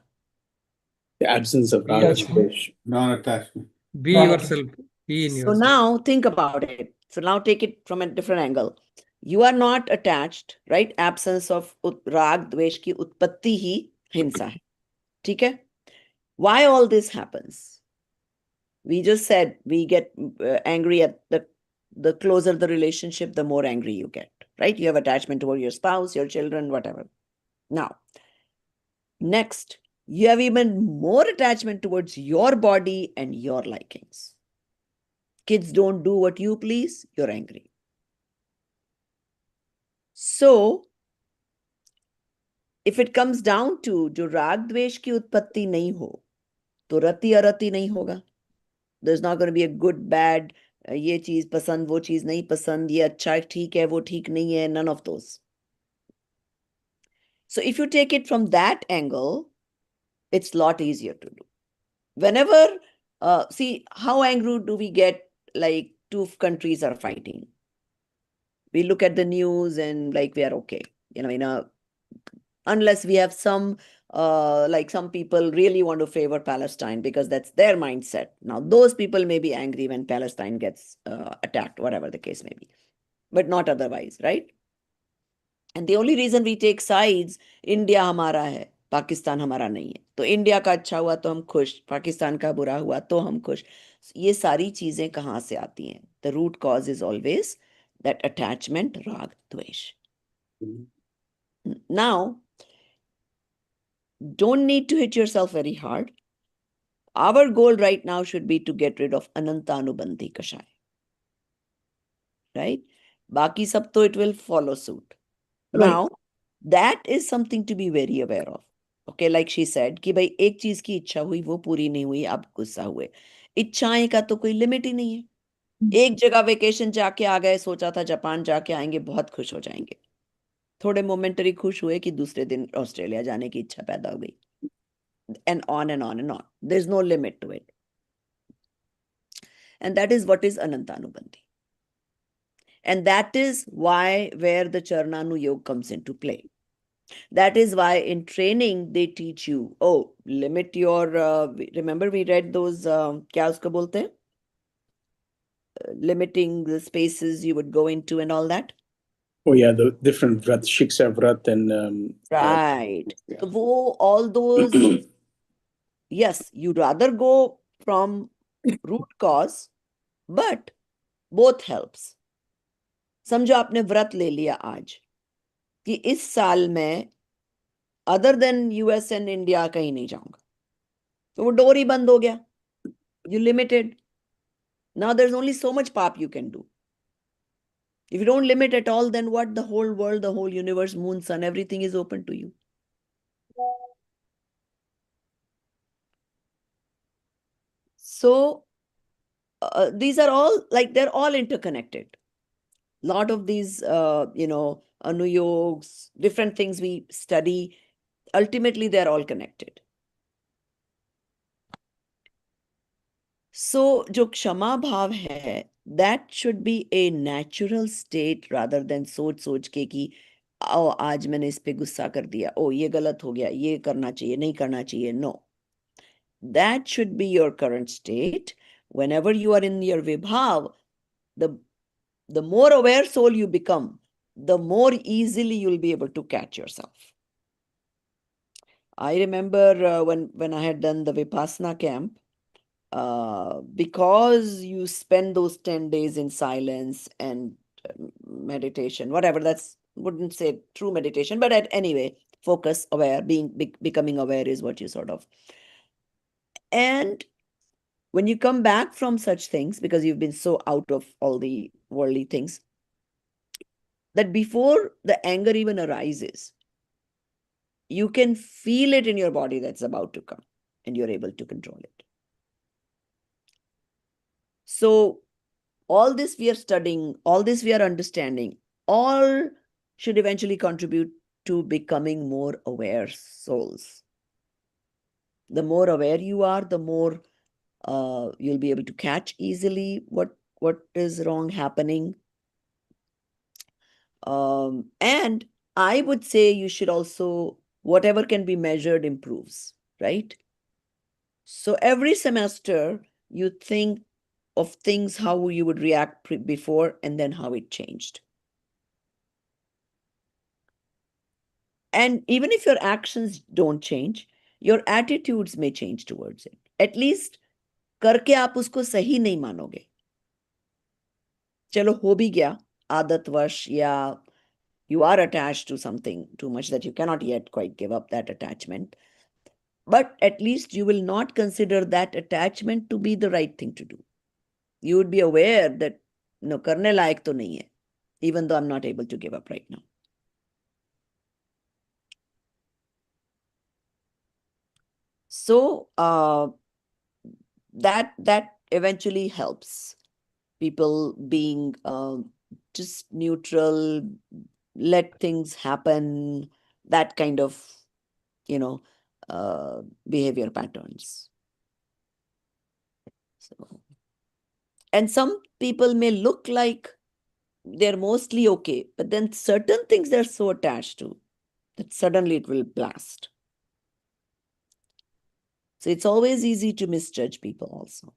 The absence of raga, dvesh. Non-attachment. Be yourself. Be in So yourself. now think about it. So now take it from a different angle. You are not attached, right? Absence of rag, dvesh की उत्पत्ति ही हिंसा है. ठीक है? Why all this happens? We just said we get angry at the closer the relationship, the more angry you get, right? You have attachment toward your spouse, your children, whatever. Now, next, you have even more attachment towards your body and your likings. Kids don't do what you please, you're angry. So, if it comes down to जो राग द्वेष की उत्पत्ति नहीं हो, तो रति अरति नहीं होगा. There's not going to be a good, bad, ये चीज पसंद, वो चीज नहीं पसंद, ये अच्छा ठीक है, वो ठीक नहीं है, none of those. So if you take it from that angle, it's a lot easier to do. Whenever, see, how angry do we get, like 2 countries are fighting? We look at the news and like we are okay. Unless we have some, like some people really want to favor Palestine because that's their mindset. Now, those people may be angry when Palestine gets attacked, whatever the case may be, but not otherwise, right? And the only reason we take sides, India हमारा है, पाकिस्तान हमारा नहीं है. तो India का अच्छा हुआ तो हम खुश, पाकिस्तान का बुरा हुआ तो हम खुश. ये सारी चीजें कहाँ से आती हैं? The root cause is always that attachment, rag, dvesh. Now, don't need to hit yourself very hard. Our goal right now should be to get rid of anantanubandhi kashaya. Right? Baki sab to it will follow suit. Right. Now, That is something to be very aware of. Okay, like she said कि भाई एक चीज की इच्छा हुई वो पूरी नहीं हुई, आप गुस्सा हुए. इच्छाएं का तो कोई लिमिट ही नहीं है. एक जगह वेकेशन जाके आ गए, सोचा था जापान जाके आएंगे, बहुत खुश हो जाएंगे. थोड़े मोमेंटरी खुश हुए कि दूसरे दिन ऑस्ट्रेलिया जाने की इच्छा पैदा हो गई. And on and on and on. There is no limit to it. And that is what is Anantanubandhi. And that is why where the Charnanu Yoga comes into play. That is why in training they teach you, oh, limit your, remember we read those, kya usko bolte hain? Limiting the spaces you would go into and all that. Oh yeah, the different vrat, shiksha vrat and Right. yeah. So all those, yes, you'd rather go from root cause, but both helps. समझो आपने व्रत ले लिया आज कि इस साल में other than US and India कहीं नहीं जाऊंगा, तो वो डोर ही बंद हो गया. You limited. Now there is only so much paap you can do. If you don't limit at all, then what? The whole world, the whole universe, moon, sun, everything is open to you. So these are all like they're all interconnected. Lot of these, anuyogs, different things we study, ultimately they're all connected. So जो क्षमा भाव है, that should be a natural state rather than सोच सोच के कि ओ आज मैंने इस पे गुस्सा कर दिया, ओ ये गलत हो गया, ये करना चाहिए, नहीं करना चाहिए. No. That should be your current state. Whenever you are in your vibhav, the more aware soul you become, the more easily you'll be able to catch yourself. I remember when I had done the Vipassana camp, because you spend those 10 days in silence and meditation, whatever, that's wouldn't say true meditation, but anyway, focus, aware, becoming aware is what you sort of. And when you come back from such things, because you've been so out of all the worldly things, that before the anger even arises, you can feel it in your body that's about to come, and you're able to control it. So all this we are studying, all this we are understanding, all should eventually contribute to becoming more aware souls. The more aware you are, the more you'll be able to catch easily what is wrong happening. And I would say you should also, whatever can be measured improves, right? So every semester you think of things, how you would react before and then how it changed. And even if your actions don't change, your attitudes may change towards it. At least करके आप उसको सही नहीं मानोगे. चलो हो भी गया आदतवश, या you are attached to something too much that you cannot yet quite give up that attachment. But at least you will not consider that attachment to be the right thing to do. You would be aware that no, करने लायक तो नहीं है, even though I'm not able to give up right now. So that eventually helps people being just neutral, let things happen, that kind of, behavior patterns. So, and some people may look like they're mostly okay, but then certain things they're so attached to that suddenly it will blast. So it's always easy to misjudge people also.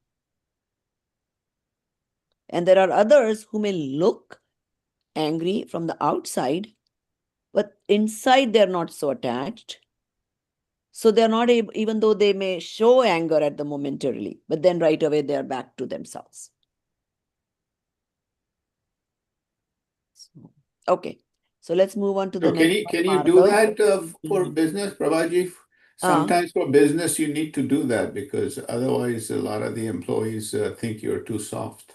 And there are others who may look angry from the outside, but inside they're not so attached. So they're not able, even though they may show anger at the momentarily, but then right away they're back to themselves. So, okay, so let's move on to the So next can you one, do Bhargav. that for business, Prabhaji? Uh, Sometimes for business, you need to do that because otherwise a lot of the employees think you're too soft.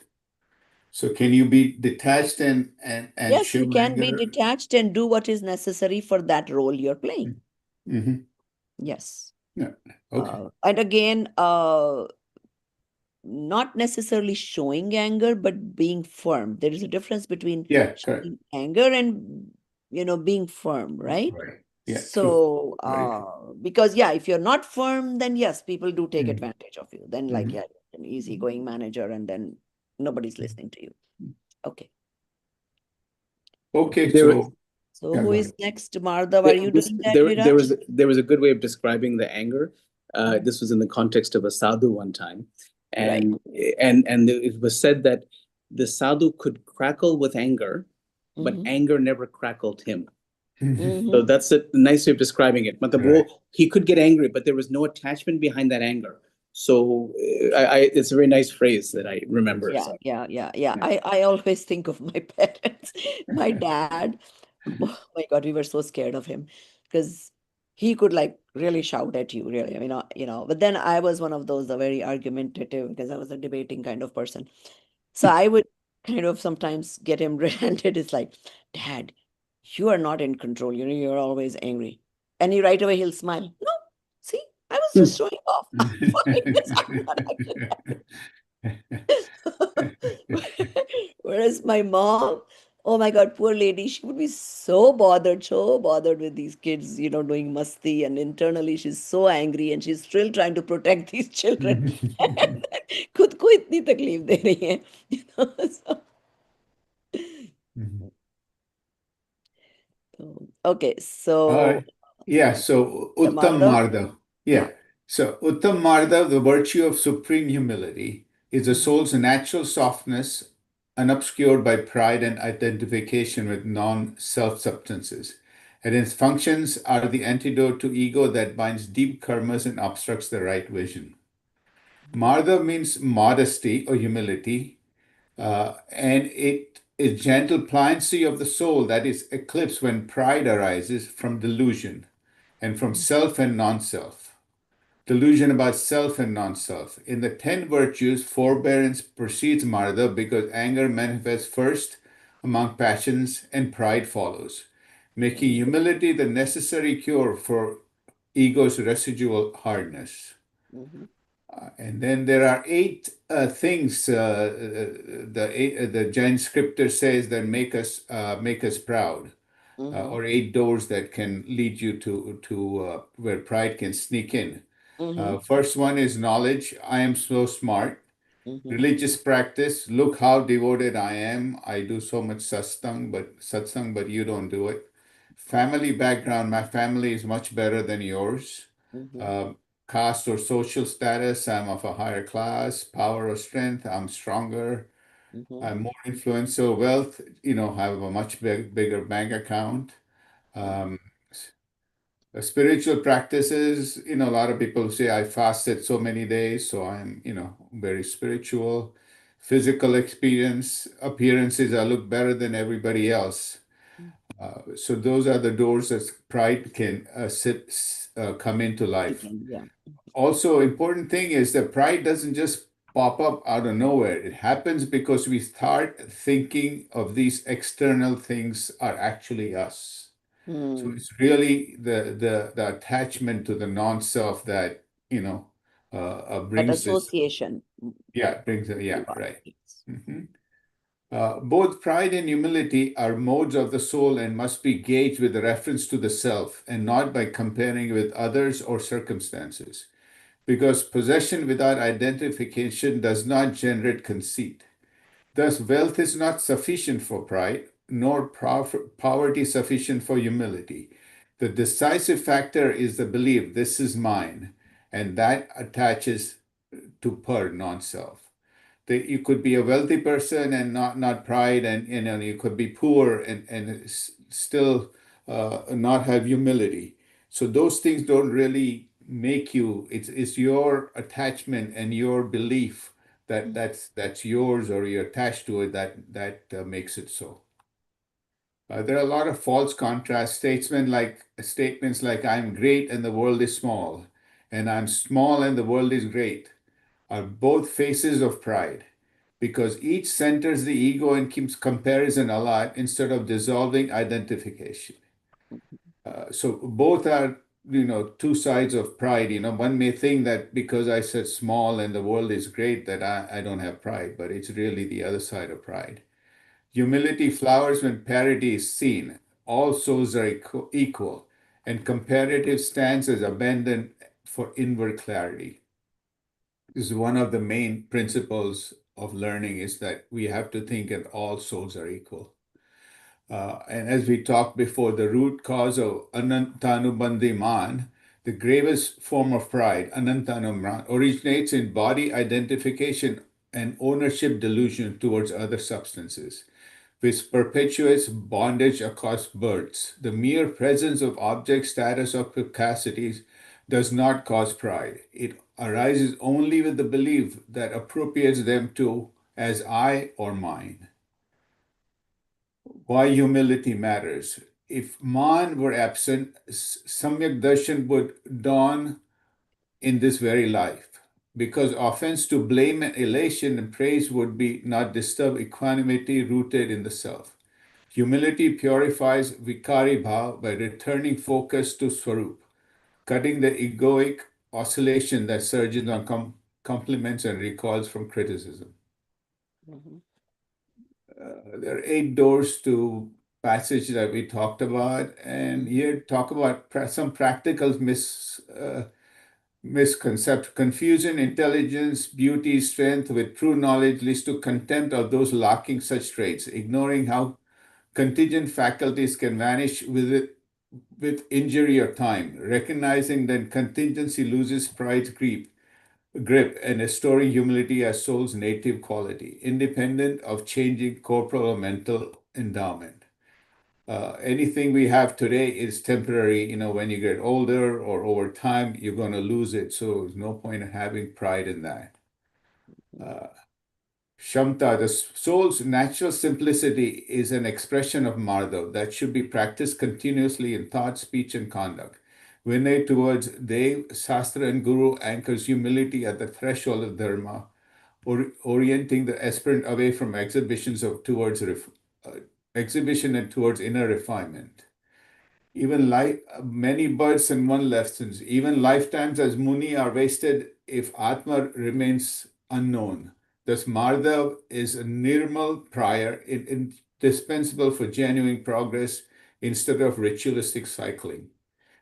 So can you be detached and Yes, you show can be anger? detached and do what is necessary for that role you're playing. Mm-hmm. Yes. Yeah. Okay. And again, not necessarily showing anger, but being firm. There is a difference between Yeah, correct. showing anger and, being firm, right? Right. Yeah, true. So, Very true. because yeah, if you're not firm, then yes, people do take Mm-hmm. advantage of you. Then, like, Mm-hmm. yeah, you're an easygoing manager, and then nobody's listening to you. Okay. Okay, There, so So yeah, who go is ahead. next? Madhav, are you doing that, there Viraj? was a good way of describing the anger. This was in the context of a sadhu one time, Right. and it was said that the sadhu could crackle with anger, but Mm-hmm. anger never crackled him. So Mm-hmm. that's a nice way of describing it. Matlab, Right. he could get angry, but there was no attachment behind that anger. So it's a very nice phrase that I remember. Yeah, So yeah, yeah, yeah. yeah. I always think of my parents. My dad, oh my God, we were so scared of him because he could like really shout at you, really. But then I was one of those, very argumentative because I was a debating kind of person. So I would kind of sometimes get him red-handed. It's like, Dad, you are not in control. You're always angry. And he right away he'll smile. No, see, I was just showing off. I'm fine. I'm not actually Whereas my mom, oh my God, poor lady, she would be so bothered with these kids, doing masti, and internally she's so angry and she's still trying to protect these children. And then खुद को इतनी तकलीफ दे रही है, so, okay, Uh, so yeah, so the Uttam Madhav. Marda. Yeah. So Uttam Marda, the virtue of supreme humility, is the Mhm, soul's natural softness, unobscured by pride and identification with non-self substances. And its functions are the antidote to ego that binds deep karmas and obstructs the right vision. Marda means modesty or humility, and it is gentle pliancy of the soul that is eclipsed when pride arises from delusion and from self and non-self. Delusion about self and non-self. In the 10 virtues, forbearance precedes Marda because anger manifests first among passions and pride follows, making mhm, humility the necessary cure for ego's residual hardness. mhm, And then there are eight things the Jain scripture says that make us proud, mhm, or eight doors that can lead you to where pride can sneak in. mhm, First one is knowledge. I am so smart. mhm, Religious practice. Look how devoted I am. I do so much satsang, but you don't do it. Family background. My family is much better than yours. mhm, Um, Caste or social status. I'm of a higher class. Power or strength. I'm stronger. mhm, I'm more influential. Wealth. Have a much bigger bank account. mhm, Um, Spiritual practices, a lot of people say I fasted so many days, so I'm, very spiritual. Physical appearances, I look better than everybody else. mhm. So those are the doors that pride can come into life. Yeah. Also, important thing is that pride doesn't just pop up out of nowhere. It happens because we start thinking of these external things are actually us. So Hmm. it's really the attachment to the non-self that That brings this. association. Yeah, brings it. Yeah, You are. right. Yes. Mhm. Both pride and humility are modes of the soul and must be gauged with reference to the self and not by comparing with others or circumstances. Because possession without identification does not generate conceit. Thus, wealth is not sufficient for pride, nor poverty sufficient for humility. The decisive factor is the belief, this is mine, and that attaches to non-self. You could be a wealthy person and not pride, and you could be poor and still not have humility. So those things don't really make you. It's your attachment and your belief that Mm. that's yours or you're attached to it that makes it so. There are a lot of false contrast statements like I'm great and the world is small, and I'm small and the world is great are both faces of pride because each centers the ego and keeps comparison alive instead of dissolving identification. So both are, two sides of pride. One may think that because I said small and the world is great, that I don't have pride, but it's really the other side of pride. Humility flowers when parity is seen. All souls are equal, and comparative stance is abandoned for inward clarity. This is one of the main principles of learning, is that we have to think that all souls are equal. And as we talked before, the root cause of anantanubandhiman, the gravest form of pride, anantanubandhiman, originates in body identification and ownership delusion towards other substances, which perpetuates bondage across births. The mere presence of object, status, or capacities does not cause pride. It arises only with the belief that appropriates them to as I or mine. Why humility matters. If man were absent, Samyak Darshan would dawn in this very life, because offense to blame and elation and praise would be not disturb equanimity rooted in the self. Humility purifies vikari bhav by returning focus to Swarup, cutting the egoic oscillation that surges on compliments and recoils from criticism. Mhm. There are 8 doors to passage that we talked about, and here talk about some practical misconception. Confusion, intelligence, beauty, strength with true knowledge leads to contempt of those lacking such traits, ignoring how contingent faculties can vanish with injury or time, recognizing that contingency loses pride's grip and restoring humility as soul's native quality, independent of changing corporal or mental endowment. Anything we have today is temporary. When you get older or over time, you're going to lose it. So there's no point in having pride in that. Shamta, the soul's natural simplicity, is an expression of Madhav that should be practiced continuously in thought, speech, and conduct. Vinay towards Dev, Shastra, and Guru anchors humility at the threshold of Dharma, orienting the aspirant away from exhibition and towards inner refinement. Even many births and one lessons, even lifetimes as Muni are wasted if Atma remains unknown. Thus, Madhav is a nirmal prior, indispensable for genuine progress instead of ritualistic cycling.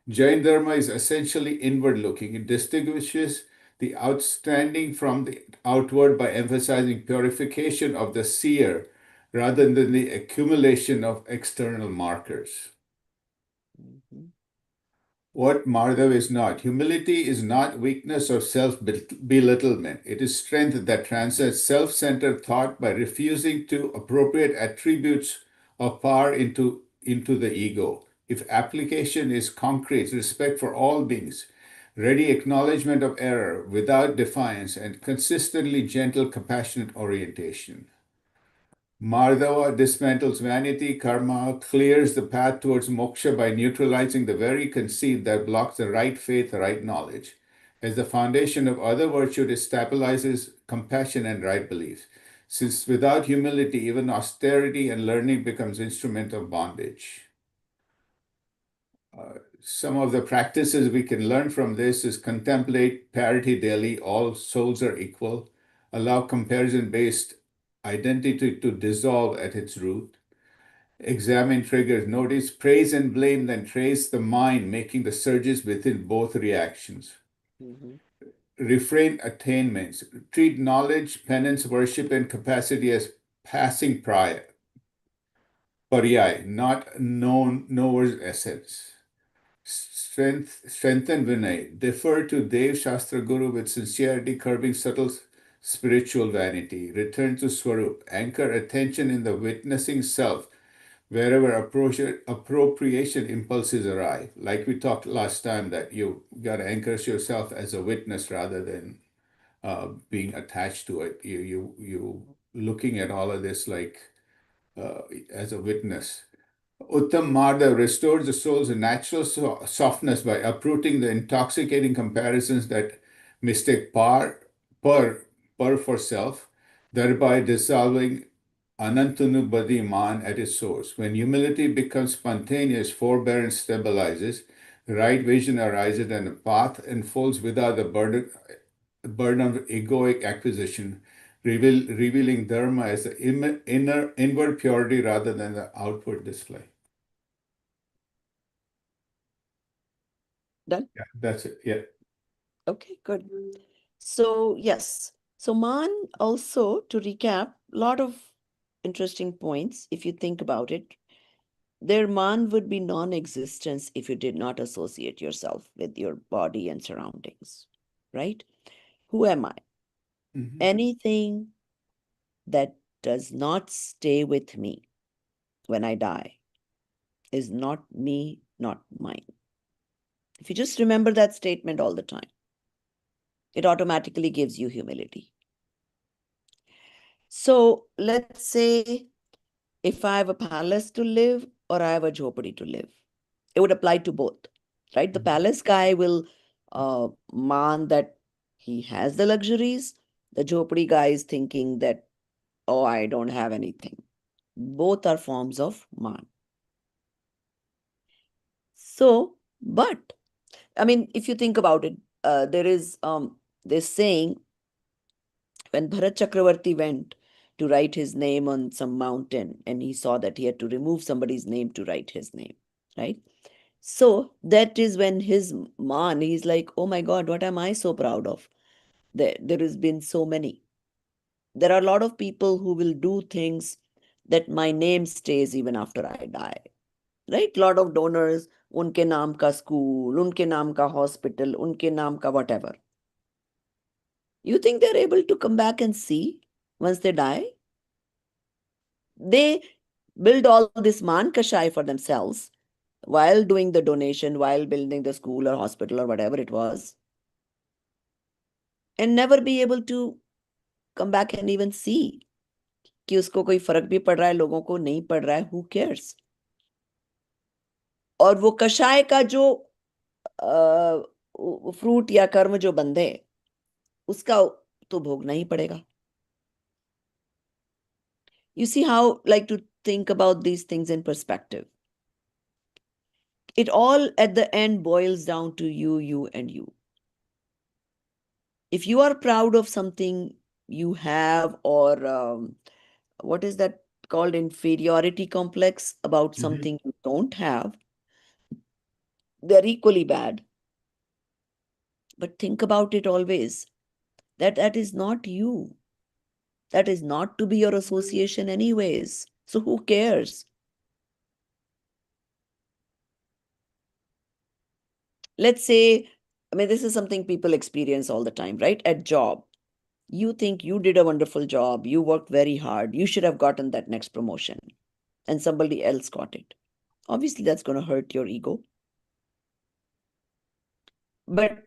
Jain Dharma is essentially inward looking. It distinguishes the outstanding from the outward by emphasizing purification of the seer rather than the accumulation of external markers. Mhm. What Madhav is not. Humility is not weakness or self belittlement. It is strength that transcends self centered thought by refusing to appropriate attributes of power into the ego. If application is concrete, respect for all beings, ready acknowledgement of error without defiance, and consistently gentle, compassionate orientation. Madhava dismantles vanity, karma, clears the path towards moksha by neutralizing the very conceit that blocks the right faith, right knowledge. As the foundation of other virtue, it stabilizes compassion and right beliefs. Since without humility, even austerity and learning becomes instrument of bondage. Some of the practices we can learn from this is contemplate parity daily, all souls are equal, allow comparison-based identity to dissolve at its root, examine triggers, notice praise and blame, then trace the mind, making the surges within both reactions. Mhm. Refrain attainments, treat knowledge, penance, worship, and capacity as passing paryay, not knower's essence. Strengthen Vinay. Defer to Dev Shastra Guru with sincerity, curbing subtle spiritual vanity. Return to Swarup. Anchor attention in the witnessing self wherever appropriation impulses arrive. Like we talked last time, that you got to anchor yourself as a witness rather than being attached to it. You looking at all of this like as a witness. Uttam Marda restores the soul's natural softness by uprooting the intoxicating comparisons that mistake per for self. thereby dissolving Anantanubadi man at its source. When humility becomes spontaneous, forbearance stabilizes, right vision arises, and a path unfolds without the burden of egoic acquisition, revealing dharma as the inward purity rather than the outward display. Done? Yeah, that's it. Yeah. Okay, good. So, yes. So, Man also, to recap, a lot of interesting points if you think about it. Their Man would be non existence if you did not associate yourself with your body and surroundings, right? Who am I? Mhm. Anything that does not stay with me when I die is not me, not mine. If you just remember that statement all the time, it automatically gives you humility. So let's say if I have a palace to live or I have a jhopadi to live, it would apply to both, right? The palace guy will man that he has the luxuries. The jhopadi guy is thinking that, oh, I don't have anything. Both are forms of man. So, but I mean, if you think about it, there is this saying when Bharat Chakravarti went to write his name on some mountain and he saw that he had to remove somebody's name to write his name, right? So that is when his man, he's like, oh my God, what am I so proud of? There has been so many. There are a lot of people who will do things that my name stays even after I die, right? Lot of donors, unke naam ka school, unke naam ka hospital, unke naam ka whatever. You think they're able to come back and see once they die? They build all this man kashai for themselves while doing the donation, while building the school or hospital or whatever it was, and never be able to come back and even see कि उसको कोई फर्क भी पड़ रहा है, लोगों को नहीं पड़ रहा है, who cares? और वो कषाय का जो फ्रूट या कर्म जो बंधे उसका तो भोगना ही पड़ेगा. You see how, like, to think about these things in perspective. It all at the end boils down to you, and you. If you are proud of something you have, or what is that called, inferiority complex about something you don't have, they're equally bad. But think about it always that that is not you. That is not to be your association, anyways. So who cares? Let's say, I mean, this is something people experience all the time, right? At job, you think you did a wonderful job, you worked very hard, you should have gotten that next promotion, and somebody else got it. Obviously, that's going to hurt your ego. But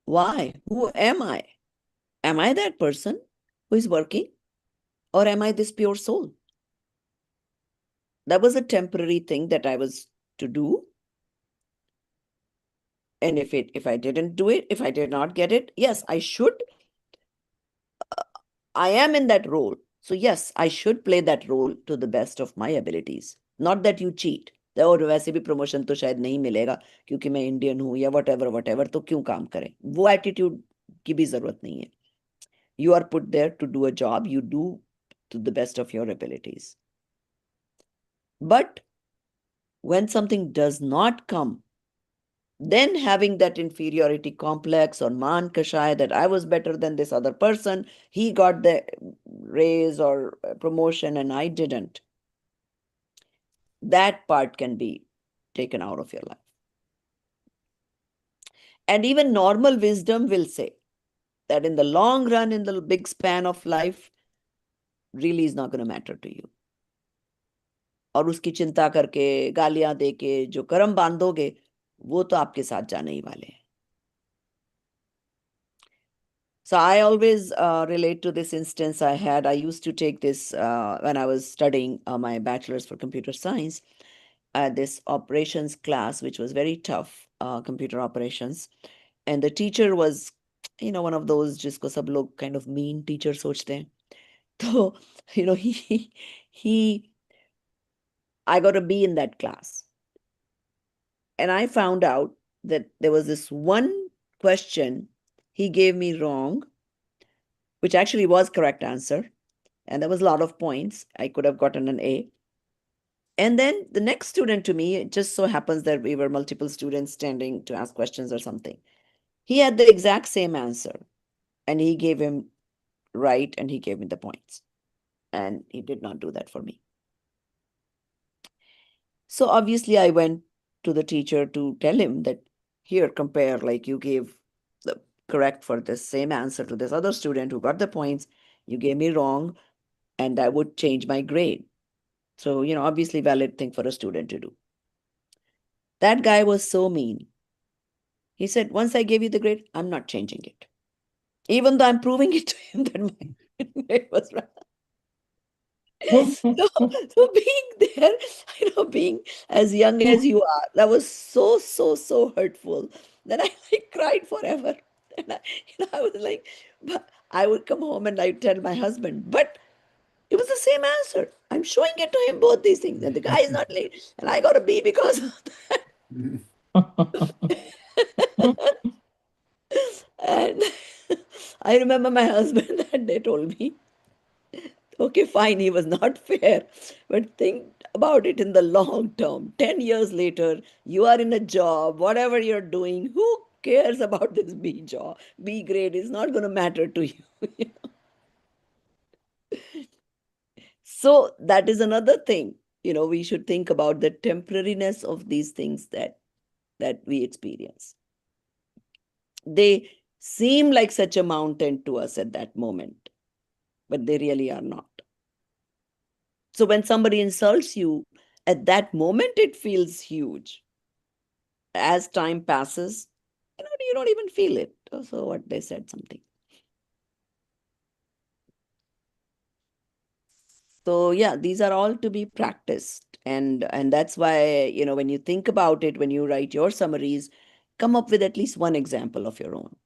why? Who am I? Am I that person who is working? Or am I this pure soul? That was a temporary thing that I was to do. And if I didn't do it, if I did not get it, yes, I should. I am in that role. So yes, I should play that role to the best of my abilities. Not that you cheat. और वैसे भी promotion तो शायद नहीं मिलेगा क्योंकि मैं Indian हूं या whatever, तो क्यों काम करें? वो एटीट्यूड की भी जरूरत नहीं है. You are put there to do a job. You do to the best of your abilities. But when something does not come, then having that inferiority complex or man kashai that I was better than this other person, he got the raise or promotion and I didn't. That part can be taken out of your life. And even normal wisdom will say that in the long run, in the big span of life, really is not going to matter to you. और उसकी चिंता करके गालियां देके जो कर्म बांधोगे वो तो आपके साथ जाने ही वाले हैं. So I always relate to this instance I had. I used to take this when I was studying my bachelor's for computer science, this operations class, which was very tough, computer operations. And the teacher was, one of those जिसको सब लोग kind of mean teacher सोचते हैं. So, he I got a B in that class. And I found out that there was this one question he gave me wrong, which actually was correct answer. And there was a lot of points. I could have gotten an A. And then the next student to me, it just so happens that we were multiple students standing to ask questions or something. He had the exact same answer. And he gave him right and he gave me the points. And he did not do that for me. So obviously, I went to the teacher to tell him that here, compare, like you gave the correct for this same answer to this other student who got the points. You gave me wrong, and that would change my grade. So, obviously, valid thing for a student to do. That guy was so mean. He said, once I gave you the grade, I'm not changing it. Even though I'm proving it to him that my grade was right. So being there, being as young as you are, that was so, so, so hurtful that I like cried forever. And I was like, but I would come home and I'd tell my husband, but it was the same answer. I'm showing it to him, both these things. And the guy is not late. And I got a B because of that. And I remember my husband that day told me, okay, fine, he was not fair. But think about it in the long term. 10 years later, you are in a job, whatever you're doing, who cares about this B job? B grade is not going to matter to you. So that is another thing. We should think about the temporariness of these things that we experience. They seem like such a mountain to us at that moment, but they really are not. So when somebody insults you, at that moment it feels huge. As time passes, you don't even feel it. So what they said something. So yeah, these are all to be practiced. And that's why, when you think about it, when you write your summaries, come up with at least one example of your own.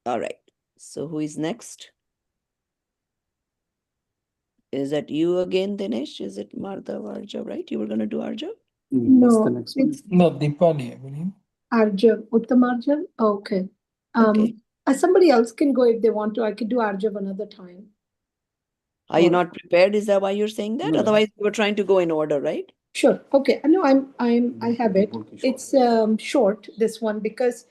All right. So who is next? Is that you again, Dinesh? Is it Martha or Arja, right? You were going to do Arja? What's the No, next one? it's No, Deepali, I believe. Arjav, Uttam Arjav. Okay. Okay. Somebody else can go if they want to. I could do Arjav another time. Are you Or not prepared? Is that why you're saying that? No. Otherwise, you were trying to go in order, right? sure. Okay. No, I have it. It's short, this one, because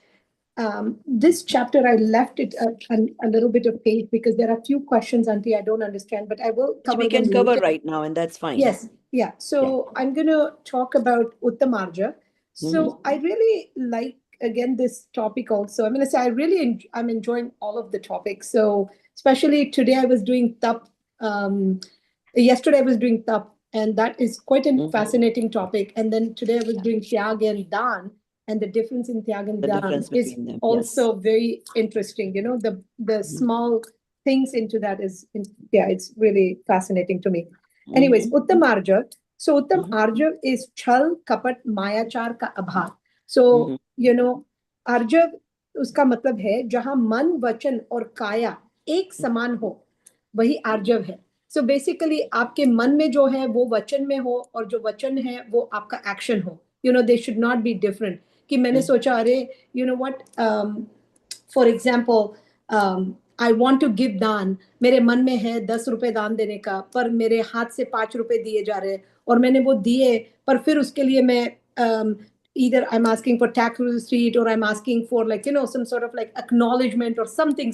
this chapter I left it a little bit of page because there are a few questions, Auntie, I don't understand, but I will Which cover we them can cover later. right now, and that's fine. Yes, yeah. So I'm going to talk about Uttamarja. So I really like again this topic also. I'm going to say I'm enjoying all of the topics. So especially today I was doing tap. Yesterday I was doing tap, and that is quite a fascinating topic. And then today I was doing Tyag and Dan, and the difference in Tyag and The Dan difference is between them. Yes. also very interesting. The small things into that yeah, it's really fascinating to me. Anyways, Uttam Arjav. So Uttam Arjav is Chal, Kapat, Mayachar ka abhav. So, Arjav उसका मतलब है जहां मन वचन और काया एक समान हो, वही आर्जव है. सो बेसिकली आपके मन में जो है वो वचन में हो, और जो वचन है वो आपका एक्शन हो. They should not be different. कि मैंने सोचा अरे what, for example I want to give दान, मेरे मन में है 10 रुपए दान देने का, पर मेरे हाथ से 5 रुपए दिए जा रहे हैं, और मैंने वो दिए, पर फिर उसके लिए मैं either I'm asking for tax receipt, or I'm asking for like some sort of like acknowledgement or something.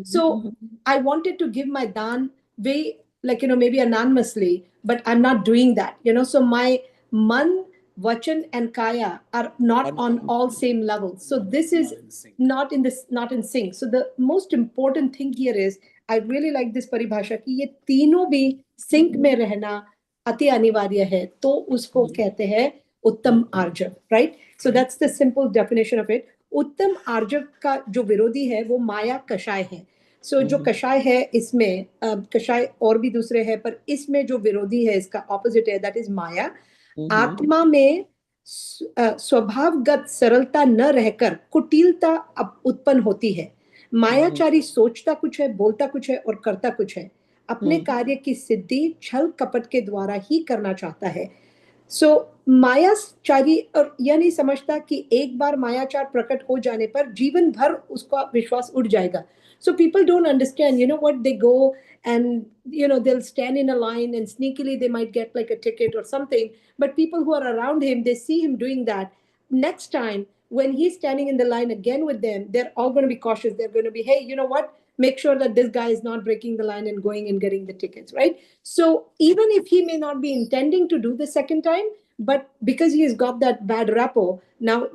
So I wanted to give my dan way, like maybe anonymously, but I'm not doing that. So my man, vachan and kaya are not on all same levels. So this is not in sync. So the most important thing here is I really like this paribhasha कि ये तीनों भी sync में रहना अति अनिवार्य है, तो उसको कहते हैं उत्तम आर्जव. Right. So that's the simple definition of it. उत्तम आर्जव का जो विरोधी है वो माया कषाय है. सो जो कषाय है इसमें कषाय और भी दूसरे हैं, पर इसमें जो विरोधी है, इसका ऑपोजिट है, दैट इज माया. आत्मा में स्वभावगत सरलता न रहकर कुटिलता उत्पन्न होती है. मायाचारी सोचता कुछ है, बोलता कुछ है और करता कुछ है। अपने कार्य की सिद्धि छल कपट के द्वारा ही करना चाहता है। सो मायाचारी और यह नहीं समझता कि एक बार मायाचार प्रकट हो जाने पर जीवन भर उसका विश्वास उड़ जाएगा. So people don't understand, you know what, they go and they'll stand in a line and sneakily they might get like a ticket or something, but people who are around him, they see him doing that. Next time when he's standing in the line again with them, they're all going to be cautious. They're going to be, hey, you know what, make sure that this guy is not breaking the line and going and getting the tickets, right? So even if he may not be intending to do the second time, but because he has got that bad rapport now,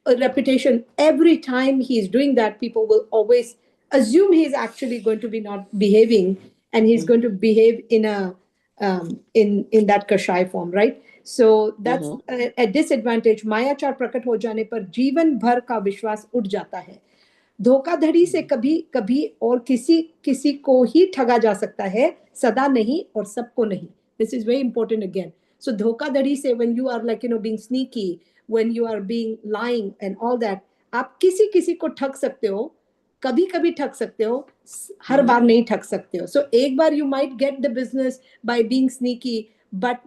a reputation, every time he's doing that, people will always assume he's actually going to be not behaving, and he's going to behave in a in that kashai form, right? So that's a disadvantage. मायाचार प्रकट हो जाने पर जीवन भर का विश्वास उठ जाता है. धोखाधड़ी से कभी कभी और किसी किसी को ही ठगा जा सकता है, सदा नहीं और सबको नहीं. This is very important again. So धोखाधड़ी से, when you are like being sneaky, when you are being lying and all that, आप किसी किसी को ठग सकते हो, कभी कभी ठग सकते हो, हर बार नहीं ठग सकते हो. So एक बार you might get the business by being sneaky, but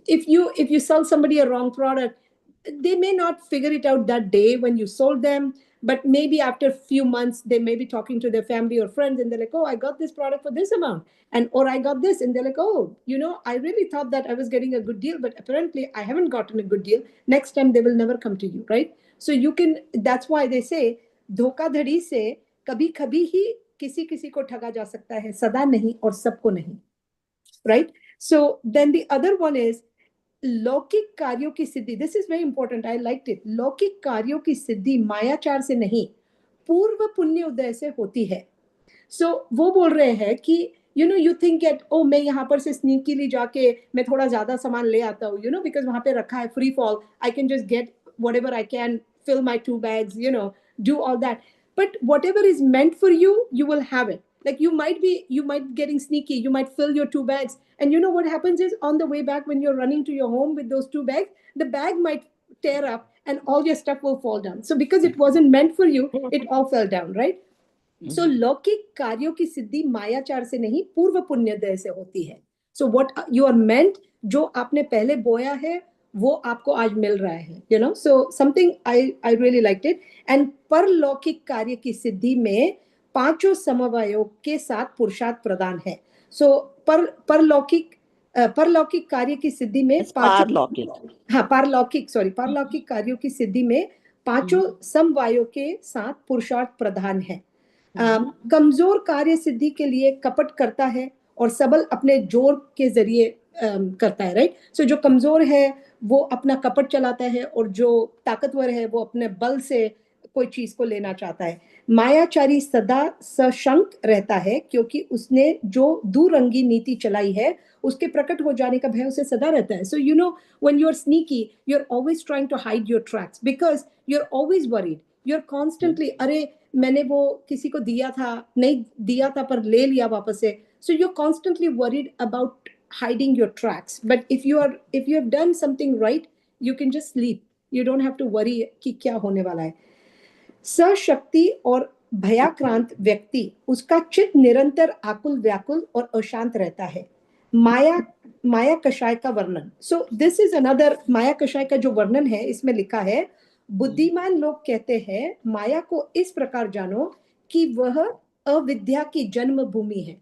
if you sell somebody a wrong product, they may not figure it out that day when you sold them, but maybe after a few months they may be talking to their family or friends and they're like, oh, I got this product for this amount, and or I got this, and they're like, oh, I really thought that I was getting a good deal, but apparently I haven't gotten a good deal. Next time they will never come to you, right? So you can, that's why they say धोखाधड़ी से कभी कभी ही किसी किसी को ठगा जा सकता है, सदा नहीं और सबको नहीं, right? So then the other one is लौकिक कार्यों की सिद्धि. This is very important, I like it. लौकिक कार्यों की सिद्धि मायाचार से नहीं, पूर्व पुण्य उदय से होती है. सो वो बोल रहे हैं कि यू थिंक एट, ओ मैं यहाँ पर से स्नीकीली जाके मैं थोड़ा ज्यादा सामान ले आता हूँ, बिकॉज वहां पे रखा है free fall, I can just get whatever I can, fill my 2 bags, do all that. But whatever is meant for you, you will have it. Like you might getting sneaky, you might fill your 2 bags, and what happens is on the way back when you're running to your home with those 2 bags, the bag might tear up and all your stuff will fall down. So because it wasn't meant for you, it all fell down, right? सो लौकिक कार्यों की सिद्धि मायाचार से नहीं, पूर्व पुण्योदय से होती है. So what you are meant, जो आपने पहले बोया है वो आपको आज मिल रहा है, so something I really liked it. And परलौकिक कार्य की सिद्धि में पांचों समवायों के साथ पुरुषार्थ प्रदान है. सो परलौकिक परलौकिक कार्य की सिद्धि में पारलौकिक कार्यों की सिद्धि में पांचों समवायों के साथ पुरुषार्थ प्रधान है. कमजोर कार्य सिद्धि के लिए कपट करता है और सबल अपने जोर के जरिए करता है, राइट? सो जो कमजोर है वो अपना कपट चलाता है और जो ताकतवर है वो अपने बल से कोई चीज को लेना चाहता है. मायाचारी सदा सशंक रहता है क्योंकि उसने जो दुरंगी नीति चलाई है उसके प्रकट हो जाने का भय उसे सदा रहता है. सो when you're sneaky, you're always trying to hide your tracks because you're always worried. You're constantly, अरे मैंने वो किसी को दिया था, नहीं दिया था पर ले लिया वापस से. So you're constantly worried about hiding your tracks. But if you have done something right, you can just sleep. You don't have to worry कि क्या होने वाला है. सशक्ति और भयाक्रांत व्यक्ति, उसका चित्त निरंतर आकुल व्याकुल और अशांत रहता है. माया कषाय का वर्णन. सो दिस इज अनदर, माया कषाय का जो वर्णन है इसमें लिखा है, बुद्धिमान लोग कहते हैं माया को इस प्रकार जानो कि वह अविद्या की जन्म भूमि है.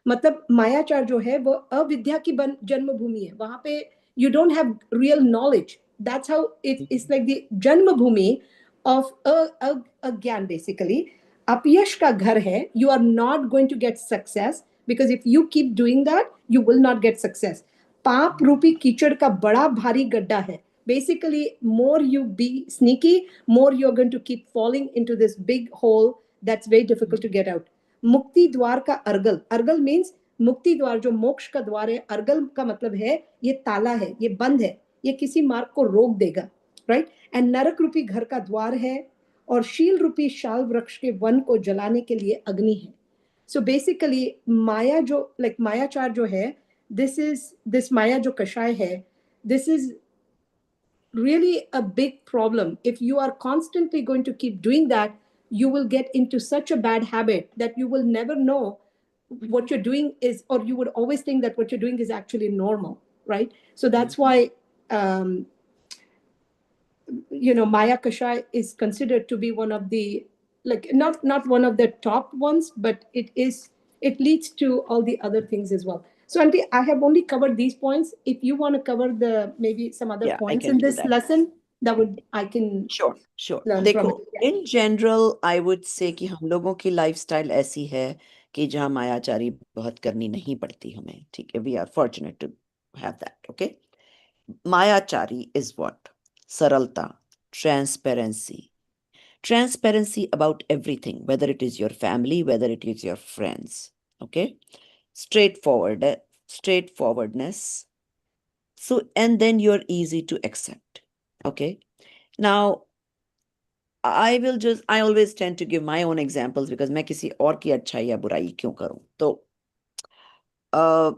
मतलब मायाचार जो है वो अविद्या की जन्म भूमि है. वहां पे you don't have real knowledge. That's how it is like the जन्म भूमि ऑफ अज्ञान. बेसिकली अपयश का घर है. You are not going to get success because if you keep doing that you will not get success. पाप रूपी कीचड़ का बड़ा भारी गड्ढा है. Basically, more you be sneaky, more you're going to keep falling into this big hole that's very difficult to get out. मुक्ति द्वार का अर्गल. अर्गल मीन्स मुक्ति द्वार, जो मोक्ष का द्वार है. अर्गल का मतलब है ये ताला है, ये बंद है, ये किसी मार्ग को रोक देगा, राइट? एंड नरक रूपी घर का द्वार है और शील रूपी शाल वृक्ष के वन को जलाने के लिए अग्नि है. So basically माया जो मायाचार जो है, this माया जो कषाय है, this is really a big problem. If you are constantly going to keep doing that, you will get into such a bad habit that you will never know what you're doing is, or you would always think that what you're doing is actually normal, right? So that's why um, Maya Kasha is considered to be one of the, like, not one of the top ones, but it leads to all the other things as well. So Auntie, I have only covered these points. If you want to cover the maybe some other Yeah, I points can in do this that. lesson, I can Sure. learn from देखो, it. Yeah. in general, I would say कि हम लोगों की lifestyle ऐसी है कि जहाँ मायाचारी बहुत करनी नहीं पड़ती हमें, ठीक है? We are fortunate to have that, okay? Mayachari is what? Saralta, transparency about everything, whether it is your family, whether it is your friends, okay? Straightforwardness. So, and then you're easy to accept, okay? Now, I always tend to give my own examples because मैं किसी और की अच्छाई या बुराई क्यों करूं? तो, uh,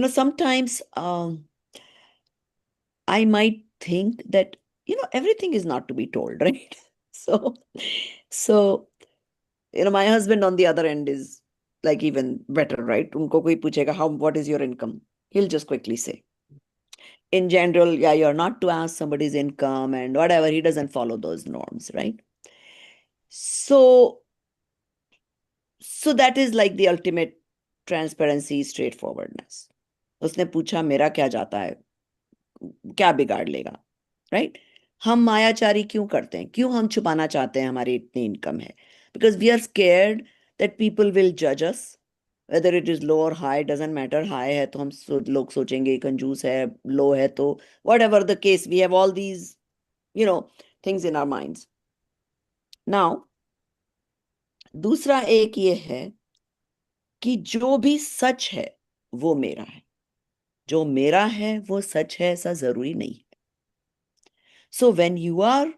sometimes I might think that, everything is not to be told, right? So, so, my husband on the other end is like even better, right? उनको कोई पूछेगा, what is your income? He'll just quickly say. In general, yeah, you're not to ask somebody's income and whatever. He doesn't follow those norms, right? So that is like the ultimate transparency, straightforwardness. उसने पूछा मेरा क्या जाता है, क्या बिगाड़ लेगा, right? हम मायाचारी क्यों करते हैं, क्यों हम छुपाना चाहते हैं हमारी इतनी इनकम है? Because we are scared that people will जज us, whether it is low और हाई, डजेंट मैटर. हाई है तो लोग सोचेंगे कंजूस है, लो है तो whatever the case, we have all these things in our minds. Now दूसरा एक ये है कि जो भी सच है वो मेरा है, जो मेरा है वो सच है ऐसा जरूरी नहीं है. So when you are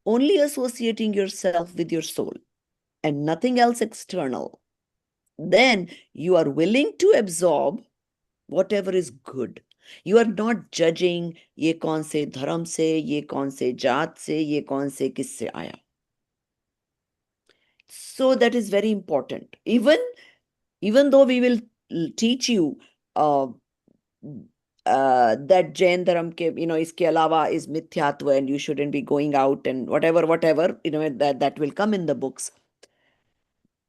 only associating yourself with your soul and nothing else external, then you are willing to absorb whatever is good. You are not judging ये कौन से धर्म से, ये कौन से जात से, ये कौन से किससे आया. So that is very important. Even though we will teach you uh, that Jain Dharam ke, iske alawa is mithyatva and you shouldn't be going out and whatever, that will come in the books.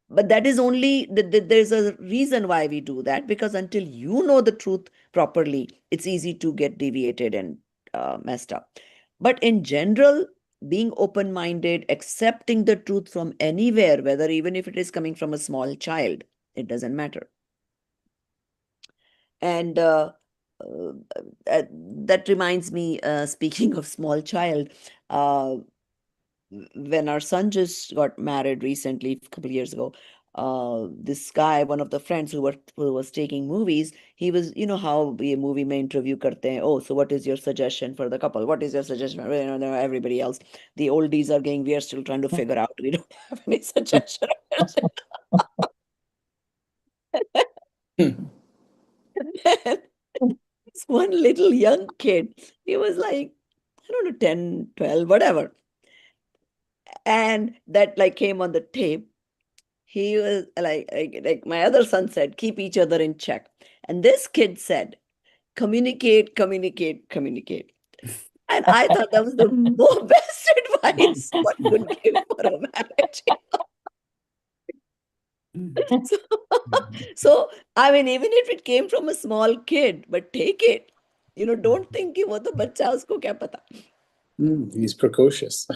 But that is only, there's a reason why we do that, because until you know the truth properly, it's easy to get deviated and messed up. But in general, being open-minded, accepting the truth from anywhere, whether even if it is coming from a small child, it doesn't matter. And that reminds me, speaking of small child, when our son just got married recently, a couple of years ago, this guy, one of the friends who was taking movies, he was, how a movie may interview karte hain, oh, so what is your suggestion for the couple? What is your suggestion? Everybody else, the oldies are going, we are still trying to figure out, we don't have any suggestion. This one little young kid, he was like, I don't know, 10, 12, whatever. And that like came on the tape. He was like my other son said, keep each other in check. And this kid said, communicate, communicate, communicate. And I thought that was the best advice one could give for a marriage. So, so, I mean, even if it came from a small kid, but take it. Don't think कि वो तो बच्चा, उसको क्या पता. He's precocious. So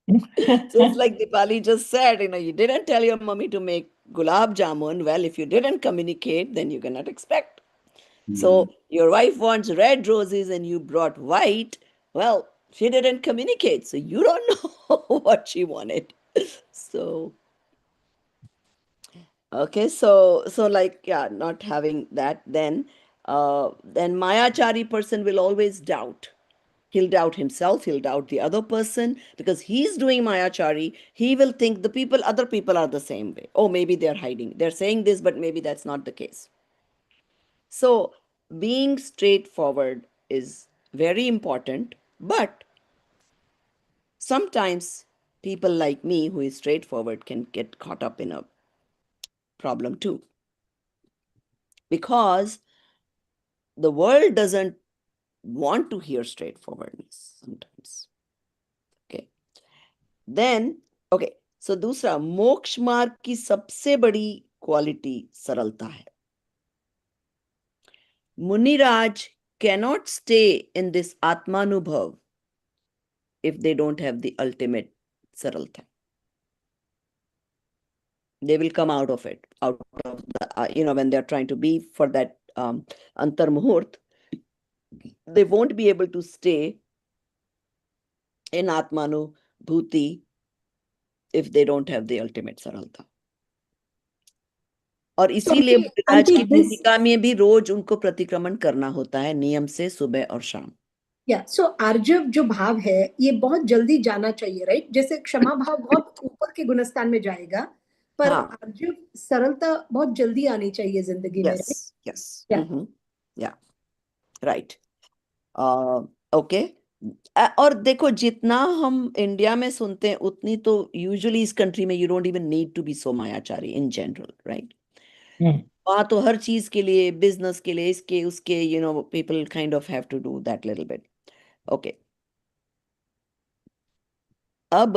it's like Dipali just said, you didn't tell your mommy to make gulab jamun. Well, if you didn't communicate, then you cannot expect. So your wife wants red roses and you brought white. Well, she didn't communicate, so you don't know what she wanted. So okay, so like, yeah, not having that, then Mayachari person will always doubt. He'll doubt himself, he'll doubt the other person, because he's doing Mayachari. He will think other people are the same way. Oh, maybe they're hiding. They're saying this, but maybe that's not the case. So being straightforward is very important, But sometimes people like me who is straightforward can get caught up in a problem too. Because the world doesn't want to hear straightforwardness sometimes. Okay. Then, okay. So दूसरा, मोक्ष मार्ग की सबसे बड़ी quality सरलता है. Muniraj cannot stay in this Atmanubhav if they don't have the ultimate saralta. They will come out of it, out of the, when they're trying to be for that Antar Muhurt, they won't be able to stay in Atmanubhuti if they don't have the ultimate saralta. और इसीलिए मुनिराज की भूमिका में भी रोज उनको प्रतिक्रमण करना होता है नियम से सुबह और शाम. सो आर्जव जो भाव है ये बहुत जल्दी जाना चाहिए, राइट? जैसे क्षमा भाव बहुत ऊपर के गुणस्थान में जाएगा, पर आर्जव सरलता बहुत जल्दी आनी चाहिए जिंदगी में. यस या राइट. ओके. और देखो, जितना हम इंडिया में सुनते हैं उतनी तो यूजुअली इस कंट्री में you don't even need to be so मायाचारी इन जनरल, राइट? वहां तो हर चीज के लिए, बिजनेस के लिए, इसके उसके, people kind of have to do that little bit. Okay. अब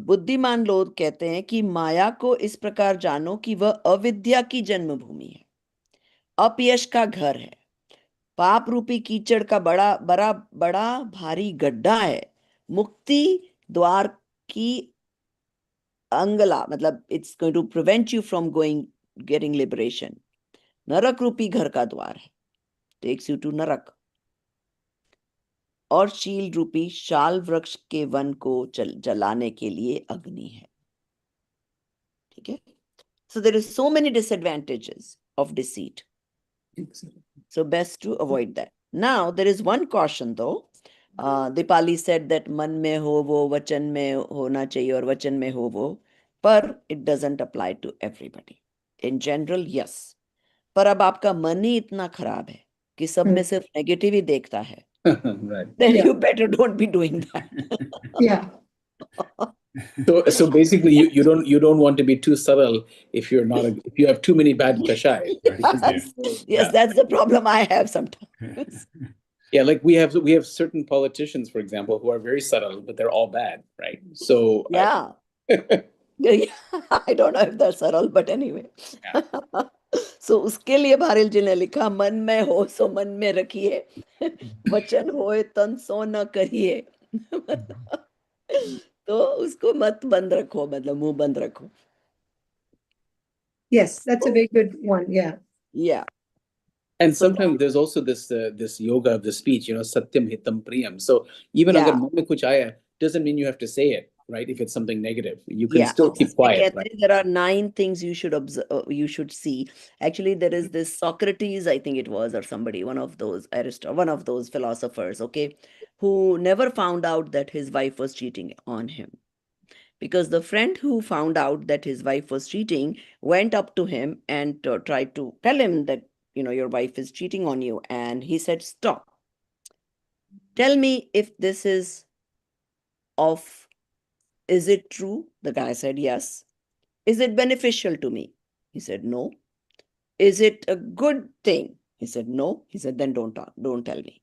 बुद्धिमान लोग कहते हैं कि माया को इस प्रकार जानो कि वह अविद्या की जन्मभूमि है, अपयश का घर है, पाप रूपी कीचड़ का बड़ा बड़ा बड़ा भारी गड्ढा है, मुक्ति द्वार की अंगला, मतलब it's going to prevent you from getting liberation. नरक रूपी घर का द्वार है, टेक्स यू टू नरक. और शील रूपी शाल वृक्ष के वन को जलाने के लिए अग्नि है. ठीक है. So there is so many disadvantages of deceit. So best to avoid that. Now there is one caution though. Dipali said that man mein ho wo, vachan mein hona chahiye aur vachan mein ho wo, पर it doesn't apply to everybody. In general, yes. पर अब आपका मन ही इतना खराब है कि सब में सिर्फ नेगेटिव ही देखता है. Right. Then you better don't be doing that. Yeah. So basically, you don't want to be too subtle if if you have too many bad kashai. Yes, that's the problem I have sometimes. Yeah, like we have certain politicians, for example, who are very subtle, but they're all bad, right? So yeah. I don't know if they're subtle, but anyway. Yeah. So उसके लिए भारल जी ने लिखा, मन में हो सो मन में रखिए, वचन होए तन सो न करिए. तो उसको मत बंद रखो, मतलब मुंह बंद रखो. Yes, that's a very good one. Yeah. Yeah. And sometimes there's also this yoga of the speech, satyam hitam priyam. So even agar मन में कुछ आया doesn't mean you have to say it, right? If it's something negative, you can still keep quiet. Right? There are 9 things you should observe, you should see. Actually, there is this Socrates, I think it was, or somebody, one of those one of those philosophers, okay, who never found out that his wife was cheating on him. Because the friend who found out that his wife was cheating went up to him and tried to tell him that, your wife is cheating on you. And he said, stop. Tell me if this is is it true? The guy said, yes. Is it beneficial to me? He said, no. Is it a good thing? He said, no. He said, then don't tell me.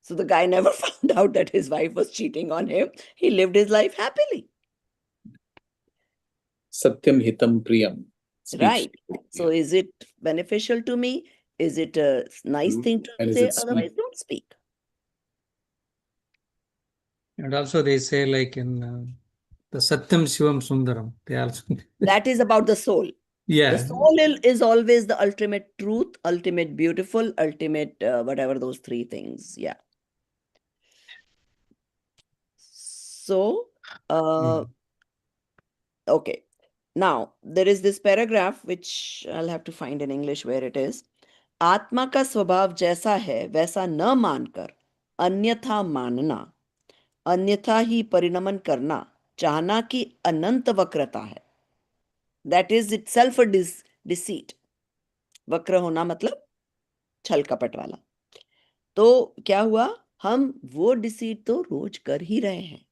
So the guy never found out that his wife was cheating on him. He lived his life happily. Satyam hitam priyam. Speech. Right. So is it beneficial to me? Is it a nice thing to say? Otherwise, don't speak. And also they say like in the Satyam Shivam Sundaram. They also that is about the soul. Yeah. The soul is always the ultimate truth, ultimate beautiful, ultimate whatever those 3 things. Yeah. So, okay. Now, there is this paragraph which I'll have to find in English where it is. आत्मा का स्वभाव जैसा है वैसा न मानकर अन्यथा मानना, अन्यथा ही परिणमन करना, चाहना कि अनंत वक्रता है. That is itself a deceit. वक्र होना मतलब छल कपट वाला. तो क्या हुआ हम वो डिसीट तो रोज कर ही रहे हैं.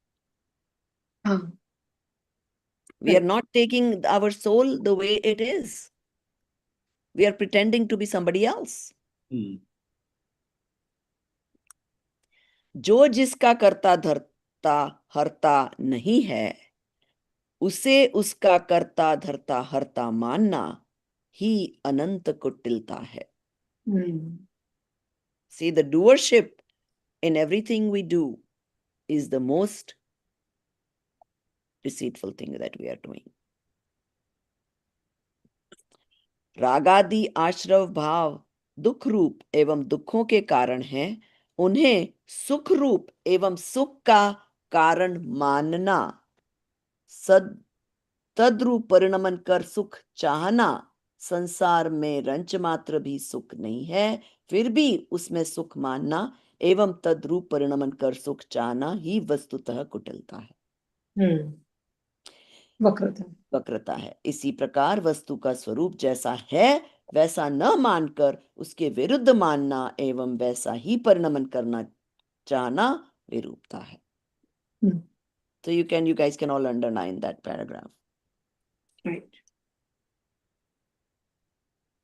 हाँ. We are not taking our soul the way it is. We are pretending to be somebody else. जो जिसका करता धरता हरता नहीं है, उसे उसका करता धरता हरता मानना ही अनंत कुटिलता है. See, the doership in everything we do is the most deceitful thing that we are doing. रागादि आश्रव भाव दुख रूप एवं दुखों के कारण हैं, उन्हें सुख रूप एवं सुख का कारण मानना, सद तद्रूप परिणमन कर सुख चाहना संसार में रंच मात्र भी सुख नहीं है, फिर भी उसमें सुख मानना एवं तद्रूप परिणमन कर सुख चाहना ही वस्तुतः कुटिलता है. वक्रता है. इसी प्रकार वस्तु का स्वरूप जैसा है वैसा न मानकर उसके विरुद्ध मानना एवं वैसा ही परिणमन करना चाहना विरूपता है. So you guys can all underline that paragraph. Right.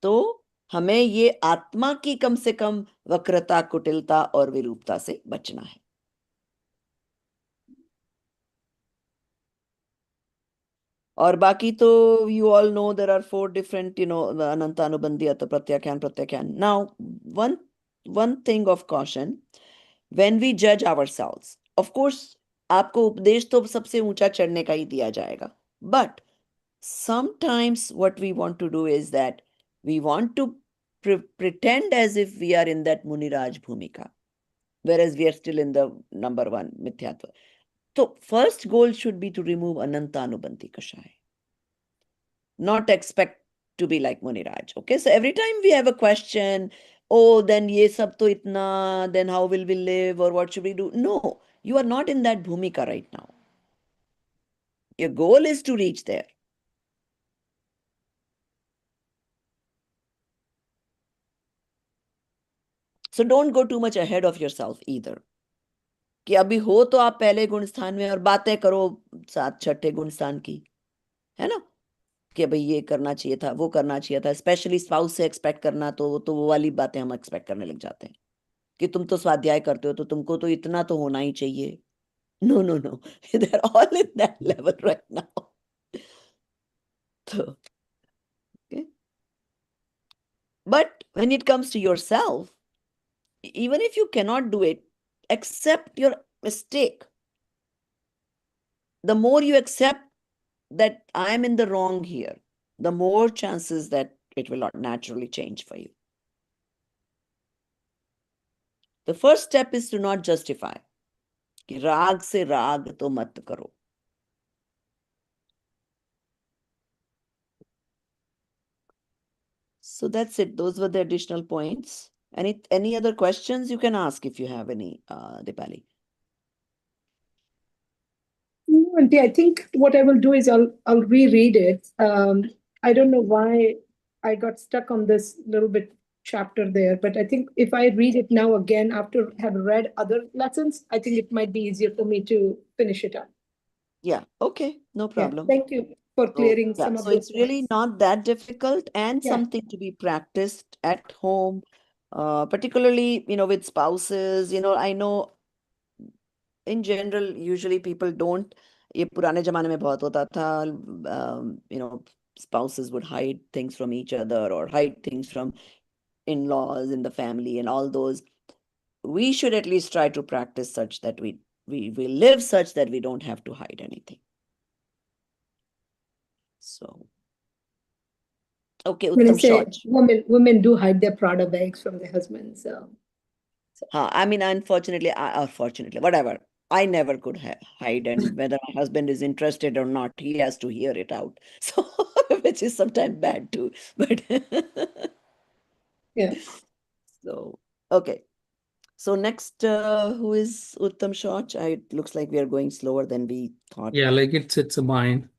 तो हमें ये आत्मा की कम से कम वक्रता, कुटिलता और विरूपता से बचना है. और बाकी तो you all know there are 4 different, अनंत अनुबंधी अत प्रत्याख्यान प्रत्याख्यान. Now, one thing of caution, when we judge ourselves, of course, आपको उपदेश तो सबसे ऊंचा चढ़ने का ही दिया जाएगा. But sometimes what we want to do is that we want to pretend as if we are in that Muniraj Bhumika, whereas we are still in the number 1 Mithyatva. So first goal should be to remove Anantanubanti Kashaya. Not expect to be like Muniraj. Okay, so every time we have a question, oh, then ye sab to itna, then how will we live or what should we do? No, you are not in that Bhumika right now. Your goal is to reach there. So don't go too much ahead of yourself either. कि अभी हो तो आप पहले गुण स्थान में और बातें करो 7 छठे गुण स्थान की, है ना, कि भाई ये करना चाहिए था, वो करना चाहिए था. स्पेशली स्पाउस से एक्सपेक्ट करना, तो वो वाली बातें हम एक्सपेक्ट करने लग जाते हैं कि तुम तो स्वाध्याय करते हो तो तुमको तो इतना तो होना ही चाहिए. No no no, they are all in that level right now. तो but when it comes to yourself, even if you cannot do it, accept your mistake. The more you accept that I am in the wrong here, the more chances that it will not naturally change for you. The first step is to not justify. कि राग से राग तो मत करो. So that's it. Those were the additional points. Any other questions you can ask if you have any, Dipali? No, Auntie, I think what I will do is I'll reread it. I don't know why I got stuck on this little bit chapter there, but I think if I read it now again after having read other lessons, I think it might be easier for me to finish it up. Yeah, okay, no Yeah, problem. thank you for So, clearing yeah, some of so those it's really points. not that difficult and Yeah. something to be practiced at home, particularly, with spouses. I know in general, usually people don't. ये पुराने जमाने में बहुत होता था, spouses would hide things from each other or hide things from in-laws in the family and all those. We should at least try to practice such that we live such that we don't have to hide anything. So, okay, When I Uttam say Shorch. women do hide their Prada bags from their husbands. I mean, unfortunately, or fortunately, whatever, I never could hide, and whether my husband is interested or not, he has to hear it out. So, which is sometimes bad too. But Yeah. so, okay. So next, who is Uttam Shorch? It looks like we are going slower than we thought. Yeah, like it's a mine.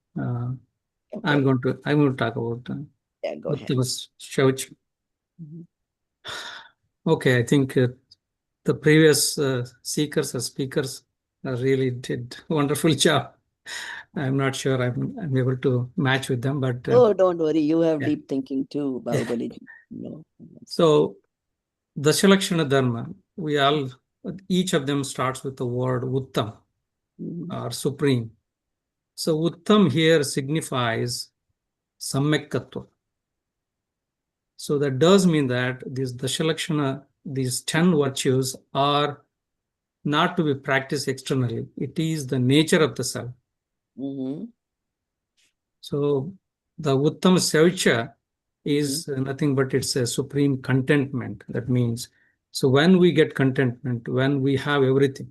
Okay. I'm going to talk about Yeah, go ahead. Uttama Shouch. Mhm. Okay, I think the previous seekers or speakers really did wonderful job. I'm not sure I'm able to match with them, but Oh, don't worry. You have yeah. deep thinking too, Yeah. Bahubali ji. No. So Dashalakshana Dharma, each of them starts with the word Uttam or supreme. So Uttam here signifies Sammyakkatva. So that does mean that these Dashalakshana, these 10 virtues are not to be practiced externally. It is the nature of the self. Mm-hmm. So the Uttam Savcha is nothing but it's a supreme contentment. That means, so when we get contentment, when we have everything,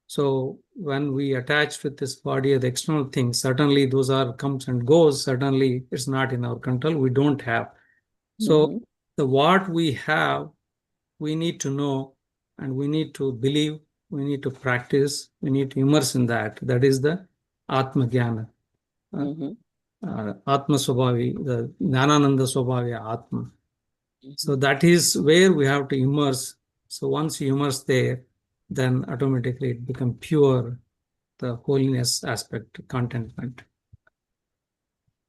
so when we attach with this body or the external things, certainly those are comes and goes. Certainly it's not in our control. We don't have. So the what we have, we need to know, and we need to believe, we need to practice, we need to immerse in that. That is the Atma Jnana. Atma Swabhavi, the Jnanananda Swabhavi Atma. So that is where we have to immerse. So once you immerse there, then automatically it becomes pure, the holiness aspect, contentment.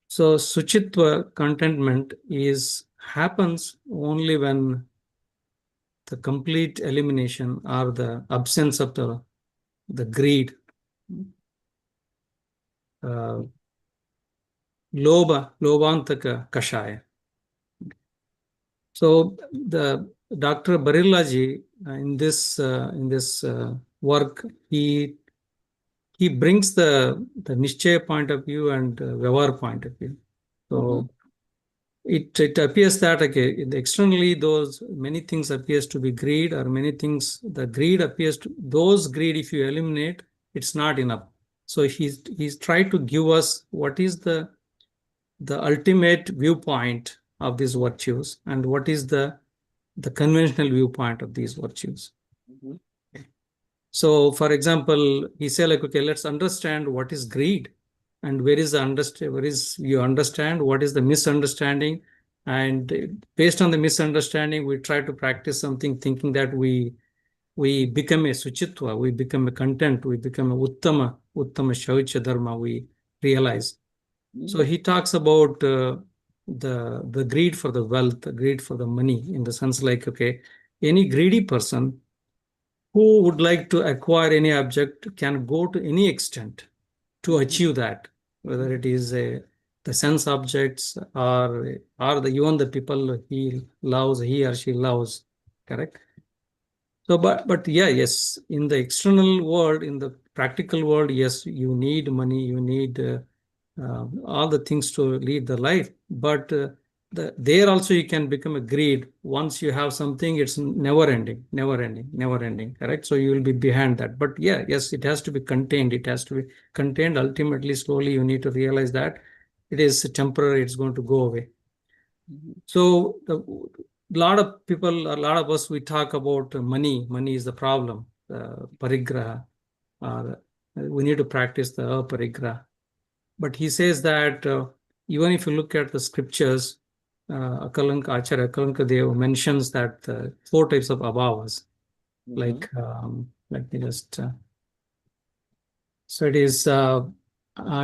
So Suchitva, contentment, happens only when the complete elimination or the absence of the greed, lobhantaka kashaya. So the Dr. Barillaji in this work, he brings the Nishchaya point of view and Vyavahar point of view. So it appears that externally those many things appears to be greed, or many things the greed appears to those greed, if you eliminate, it's not enough. So he's tried to give us what is the ultimate viewpoint of these virtues and what is the conventional viewpoint of these virtues. So for example, he said like, okay, let's understand what is greed and where is you understand what is the misunderstanding, and based on the misunderstanding we try to practice something thinking that we become a suchitva, we become a content, we become a uttama shaucha dharma, we realize. So he talks about the greed for the wealth, the greed for the money, in the sense like, okay, any greedy person who would like to acquire any object can go to any extent to achieve that, whether it is the sense objects or even the people he or she loves, correct? So, but yeah, yes, in the external world, in the practical world, yes, you need money, you need all the things to lead the life. But there also you can become a greed. Once you have something, it's never ending, never ending, never ending, correct? So you will be behind that. But yeah, yes, it has to be contained. It has to be contained. Ultimately, slowly, you need to realize that it is temporary. It's going to go away. So a lot of people, a lot of us, we talk about money. Money is the problem, parigraha. We need to practice the aparigraha. But he says that even if you look at the scriptures, Acharya Akalanka Dev mentions that 4 types of abhavas. Like, let me just. So it is.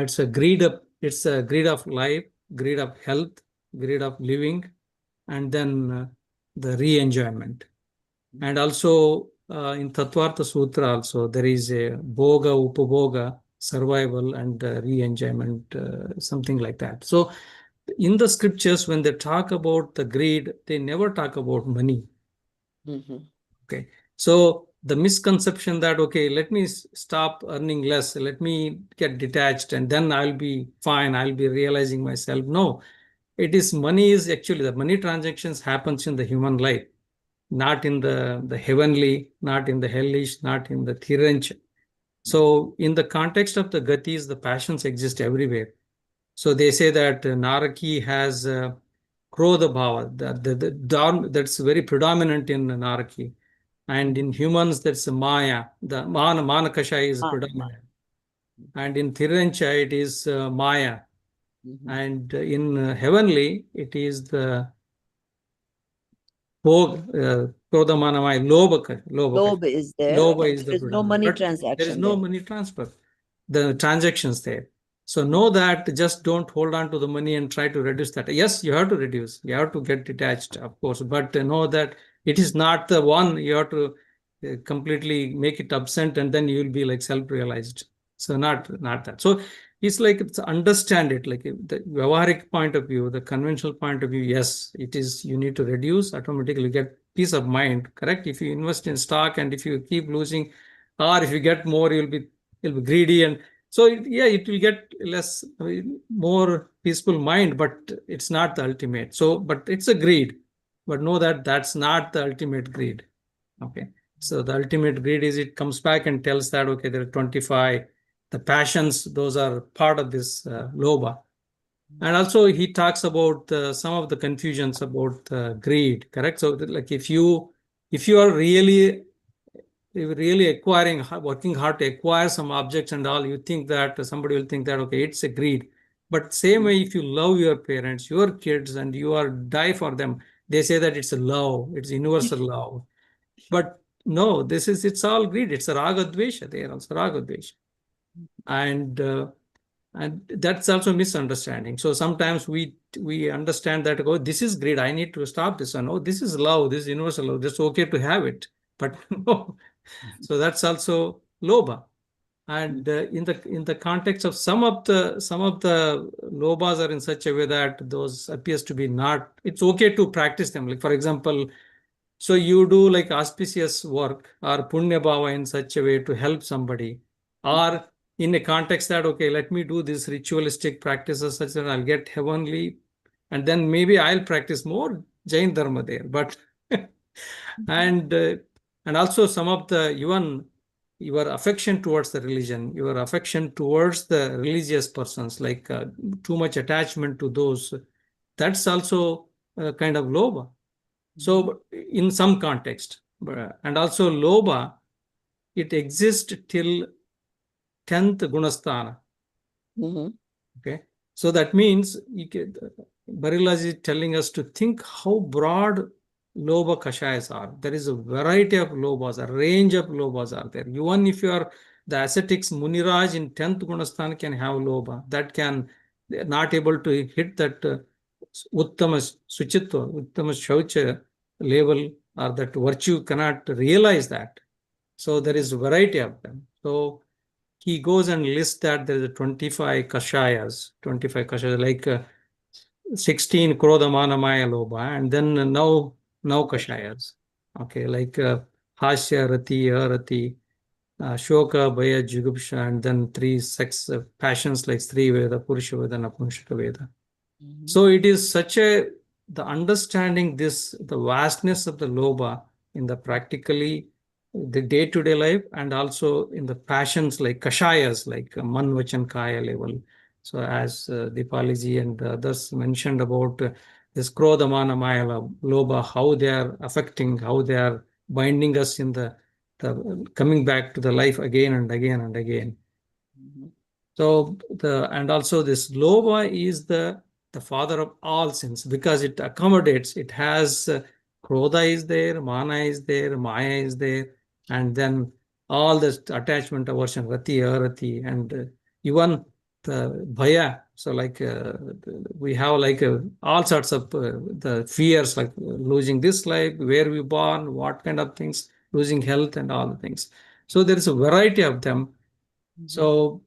It's a greed of life, greed of health, greed of living, and then the re-enjoyment. And also in Tattvartha Sutra also there is a bhoga, upabhoga, survival and re-enjoyment, something like that. So in the scriptures, when they talk about the greed, they never talk about money. Okay. So the misconception that, okay, let me stop earning less, let me get detached and then I'll be fine, I'll be realizing myself. No, money is actually, the money transactions happens in the human life, not in the heavenly, not in the hellish, not in the thiranch. So in the context of the gatis, the passions exist everywhere. So they say that Naraki has Krodha Bhava, that's very predominant in Naraki. And in humans, that's Maya, the Manakasha is predominant. And in Thirancha, it is Maya. And in heavenly, it is the Krodamanamaya, Lobe is there, Loba but is there the is no predominant, money but there is transaction no there. money transfer, the transactions there. So know that, just don't hold on to the money and try to reduce that. Yes, you have to reduce, you have to get detached, of course, but know that it is not the one you have to completely make it absent and then you will be like self-realized. So not that. So it's like, it's understand it, like the Vyavaharic point of view, the conventional point of view. Yes, it is, you need to reduce, automatically get peace of mind, correct? If you invest in stock and if you keep losing, or if you get more, you'll be greedy, and so yeah, it will get less, more peaceful mind, but it's not the ultimate. So, but it's a greed, but know that that's not the ultimate greed. Okay, so the ultimate greed is, it comes back and tells that, okay, there are 25, the passions, those are part of this loba. And also he talks about some of the confusions about greed, correct? So like if you are really acquiring, working hard to acquire some objects and all, you think that somebody will think that, okay, it's a greed. But same way, if you love your parents, your kids, and you are die for them, they say that it's a love, it's universal love. But no, it's all greed. It's a raga dvesha. They are also raga dvesha. And that's also misunderstanding. So sometimes we understand that, oh, this is greed, I need to stop this, and oh, this is love, this is universal love, it's okay to have it, but no. So that's also loba. And in the context of some of the lobas are in such a way that those appears to be not, it's okay to practice them. Like for example, so you do like auspicious work or punya bhava in such a way to help somebody, or in a context that, okay, let me do this ritualistic practices such that I'll get heavenly, and then maybe I'll practice more Jain Dharma there. But and and also some of the, even your affection towards the religion, your affection towards the religious persons, like too much attachment to those, that's also kind of loba. So in some context, and also loba, it exists till 10th gunasthana. Mhm. Okay, so that means Barilaji is telling us to think how broad loba kashayas are. There is a variety of lobas, a range of lobas are there. Even if you are the ascetics, Muniraj in 10th gunasthan can have loba, that can not able to hit that uttama suchitva, uttama shaucha level, or that virtue cannot realize that. So there is a variety of them. So he goes and lists that there is 25 kashayas, like 16 Krodhamanamaya Loba, and then now kashayas. Okay, like Hasya, Rati, Arati, Shoka, Bhaya, Jugupsha, and then three sex passions like Sri Veda, Purusha Veda, and Apunshaka Veda. So it is such the understanding this, the vastness of the loba in the practically the day-to-day life, and also in the passions like kashayas, like man, vachan, kaya level. So as Dipaliji and others mentioned about this krodhamana maya loba, how they are affecting, how they are binding us in the coming back to the life again and again and again. So and also this loba is the father of all sins, because it accommodates, it has krodha is there, mana is there, maya is there, and then all the attachment, aversion, rati, arati, and even the bhaya. So like we have like all sorts of the fears, like losing this life, where we born, what kind of things, losing health, and all the things. So there is a variety of them. So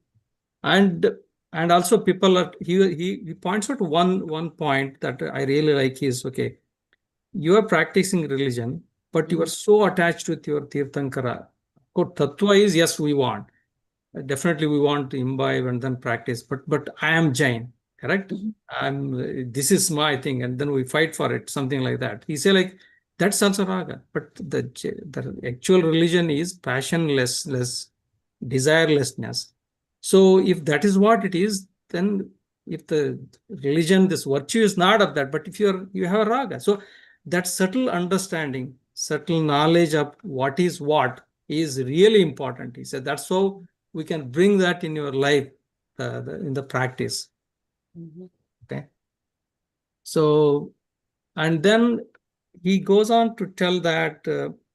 and and also people are, he points out one point that I really like is, okay, you are practicing religion, but you are so attached with your tirthankara. Tattva is, yes, we want, definitely we want to imbibe and then practice, but I am Jain, correct? This is my thing, and then we fight for it, something like that. He say like, that's also raga, but the actual religion is passionless, desirelessness. So if that is what it is, then if the religion, this virtue is not of that, but if you have a raga, so that subtle understanding, subtle knowledge of what is really important. He said that's how we can bring that in your life, in the practice. Okay. So, and then he goes on to tell that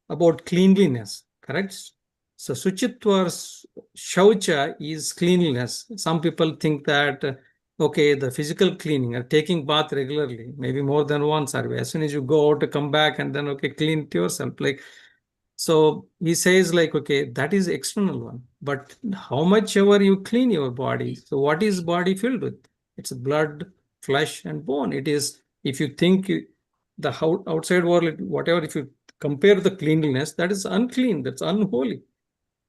about cleanliness, correct? So Suchitwa's Shaucha is cleanliness. Some people think that, okay, the physical cleaning, taking bath regularly, maybe more than once, or as soon as you go out to come back and then, okay, clean it yourself. Like, so he says like, okay, that is external one, but how much ever you clean your body. So what is body filled with? It's blood, flesh, and bone. It is, if you think the outside world, whatever, if you compare the cleanliness, that is unclean, that's unholy.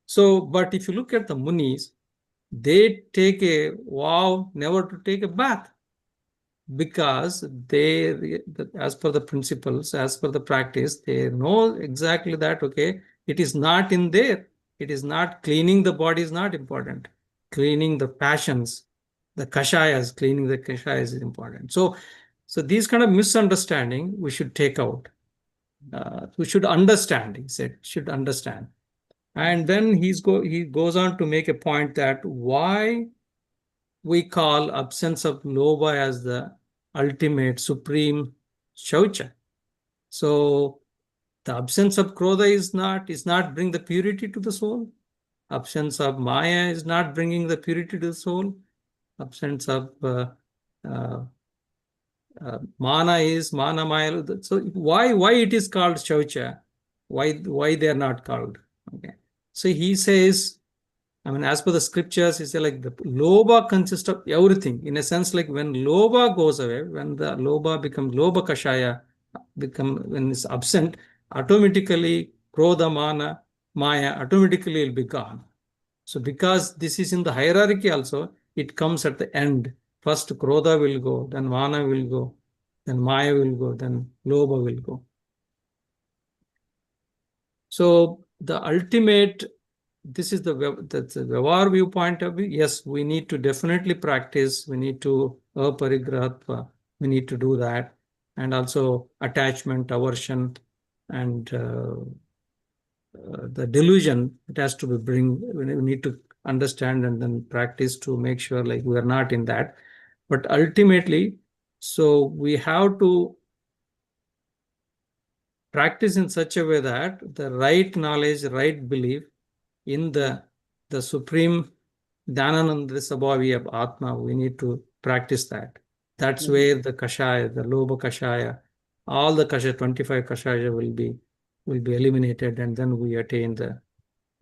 So, but if you look at the Munis, they take a vow never to take a bath, because they, as per the principles, as per the practice, they know exactly that, okay, it is not in there. It is not, cleaning the body is not important. Cleaning the passions, the kashayas, cleaning the kashayas is important. So these kind of misunderstanding we should take out. We should understand, he said, should understand. And then he goes on to make a point that why we call absence of lobha as the ultimate supreme shaucha. So the absence of krodha is not bring the purity to the soul. Absence of maya is not bringing the purity to the soul. Absence of uh, mana is mana maya. So why it is called shaucha? Why they are not called? Okay. So he says, I mean, as per the scriptures, he said like the lobha consists of everything. In a sense, like when lobha goes away, when the lobha becomes lobha kashaya, when it's absent, automatically krodha, mana, maya automatically will be gone. So because this is in the hierarchy also, it comes at the end. First krodha will go, then mana will go, then maya will go, then lobha will go. So the ultimate, this is the Vyavahar viewpoint of view. Yes, we need to definitely practice. We need to aparigrahatva. We need to do that. And also attachment, aversion, and the delusion, it has to be we need to understand and then practice to make sure like we are not in that. But ultimately, so we have to practice in such a way that the right knowledge, right belief in the supreme Dhanananda Sabhavi of Atma, we need to practice that. That's where the Kashaya, the Lobha Kashaya, all the Kashaya, 25 Kashaya will be eliminated, and then we attain the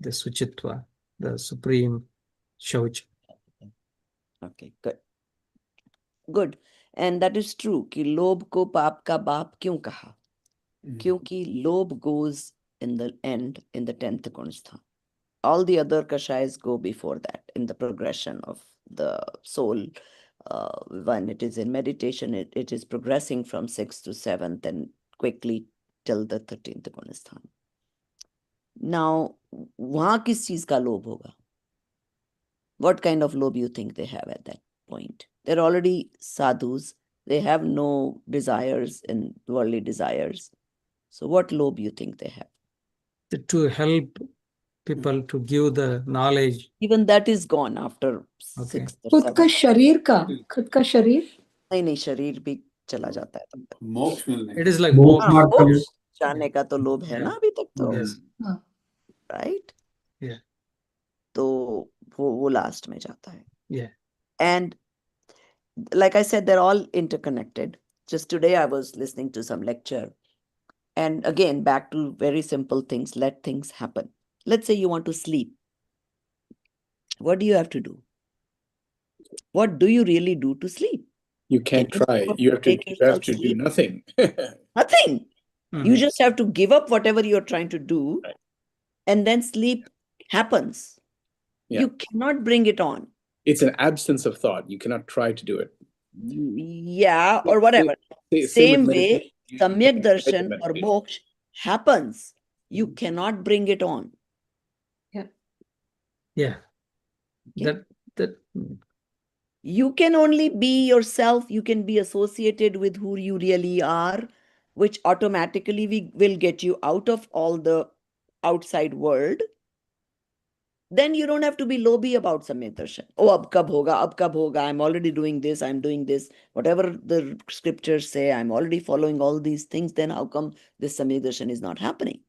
Suchitva, the supreme Shauch. Okay, good. Good. And that is true कि लोभ को पाप का बाप क्यों कहा? क्योंकि लोभ goes in the end in the 10th Gunstham. All the other kashayas go before that in the progression of the soul. When it is in meditation, it is progressing from 6th to 7th and quickly till the 13th Gunstham. Now, वहां किस चीज का लोभ होगा? What kind of lobe you think they have at that point? They're already sadhus. They have no desires in worldly desires. So what lobe you think they have? To help people to give the knowledge. Even that is gone after Okay. 6th or खुद का 7th. शरीर का खुद का शरीर नहीं शरीर भी चला जाता है तब तक. मोक्ष मिलने It is like मोक्ष हाँ, मार्ग का मोक्ष जाने का तो लोभ है Yeah. ना अभी तक तो. Yes. हाँ. Right? Yeah. तो वो लास्ट में जाता है. Yeah. And like I said, they're all interconnected. Just today I was listening to some lecture. And again, back to very simple things. Let things happen. Let's say you want to sleep. What do you have to do? What do you really do to sleep? You can't Can try. you You have to. make You have yourself to do sleep? nothing. Nothing. You Mhm. just have to give up whatever you're trying to do, Right. and then sleep happens. Yeah. You cannot bring it on. It's an absence of thought. You cannot try to do it. Yeah, or whatever. Same Same with way, meditation. You samyak can't try to darshan or meditate. moksha happens. You cannot bring it on. Yeah. Okay? That You can only be yourself. You can be associated with who you really are, which automatically will get you out of all the outside world. then you don't have to be lobby about Samyak Darshan. Oh, ab kab hoga, I'm already doing this, I'm doing this. Whatever the scriptures say, I'm already following all these things. Then how come this Samyak Darshan is not happening?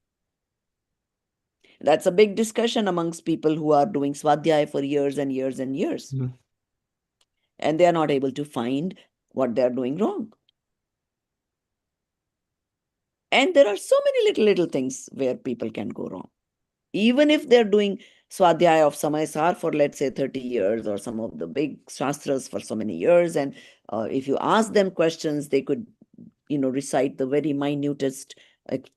That's a big discussion amongst people who are doing Swadhyaya for years and years and years. Mm. And they are not able to find what they are doing wrong. And there are so many little things where people can go wrong. Even if they're doing Swadhyaya of Samaysar for, let's say, 30 years, or some of the big Shastras for so many years, and if you ask them questions, they could, recite the very minutest,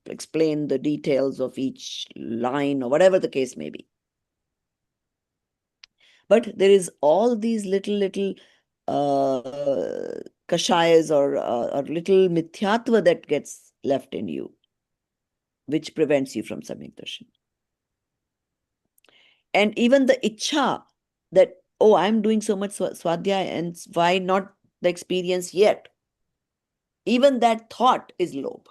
explain the details of each line, or whatever the case may be. But there is all these little kashayas or little mithyatva that gets left in you, which prevents you from Samyak Darshan. And even the ichha that, oh, I'm doing so much swadhyaya, and why not the experience yet? Even that thought is lobh.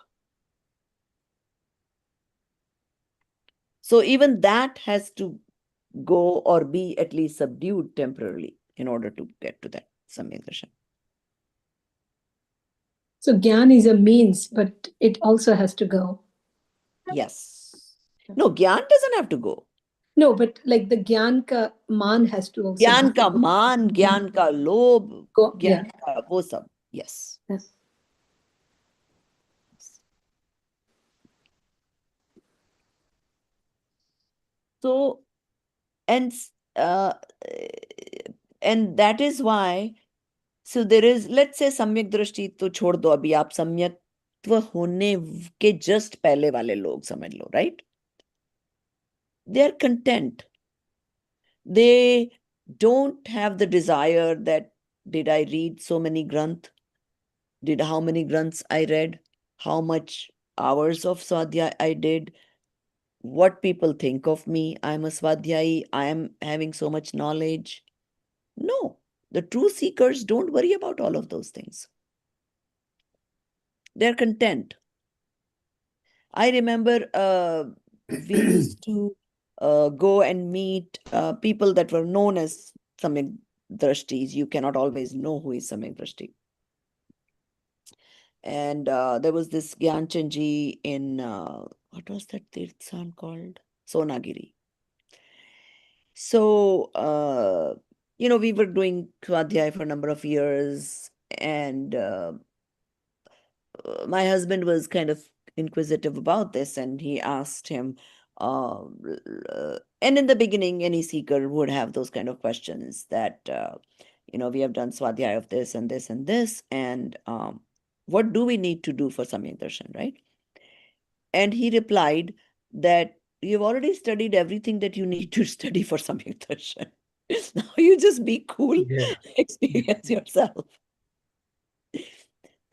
So even that has to go or be at least subdued temporarily in order to get to that Samyak Darshan. So Gyan is a means, but it also has to go. Yes. No, Gyan doesn't have to go. No, but like the Gyan ka man has to also Gyan go. ka maan, Gyan ka lobh, Go, Gyan yeah. ka wo sab. Yes. Yes. So, and uh, and that is why, so there is, let's say, सम्यक दृष्टि तो छोड़ दो, अभी आप सम्यक्त्व होने के just पहले वाले लोग समझ लो, right? They are content. They don't have the desire that, did I read so many granth? How many granths I read? How much hours of swadhyaya I did? What people think of me? I'm a swadhyayi. I am having so much knowledge. No, the true seekers don't worry about all of those things. They're content. I remember we used to go and meet people that were known as Samyak Drashtis. You cannot always know who is Samyak Drashti. And there was this Gyanchanji in, what was that Tirthan called? Sonagiri. So, we were doing Swadhyaya for a number of years, and my husband was kind of inquisitive about this, and he asked him, and in the beginning, any seeker would have those kind of questions that, we have done Swadhyaya of this and this and this, and what do we need to do for Samyak Darshan, right? And he replied that you've already studied everything that you need to study for Samyak Darshan. Now you just be cool, Yeah. experience yourself.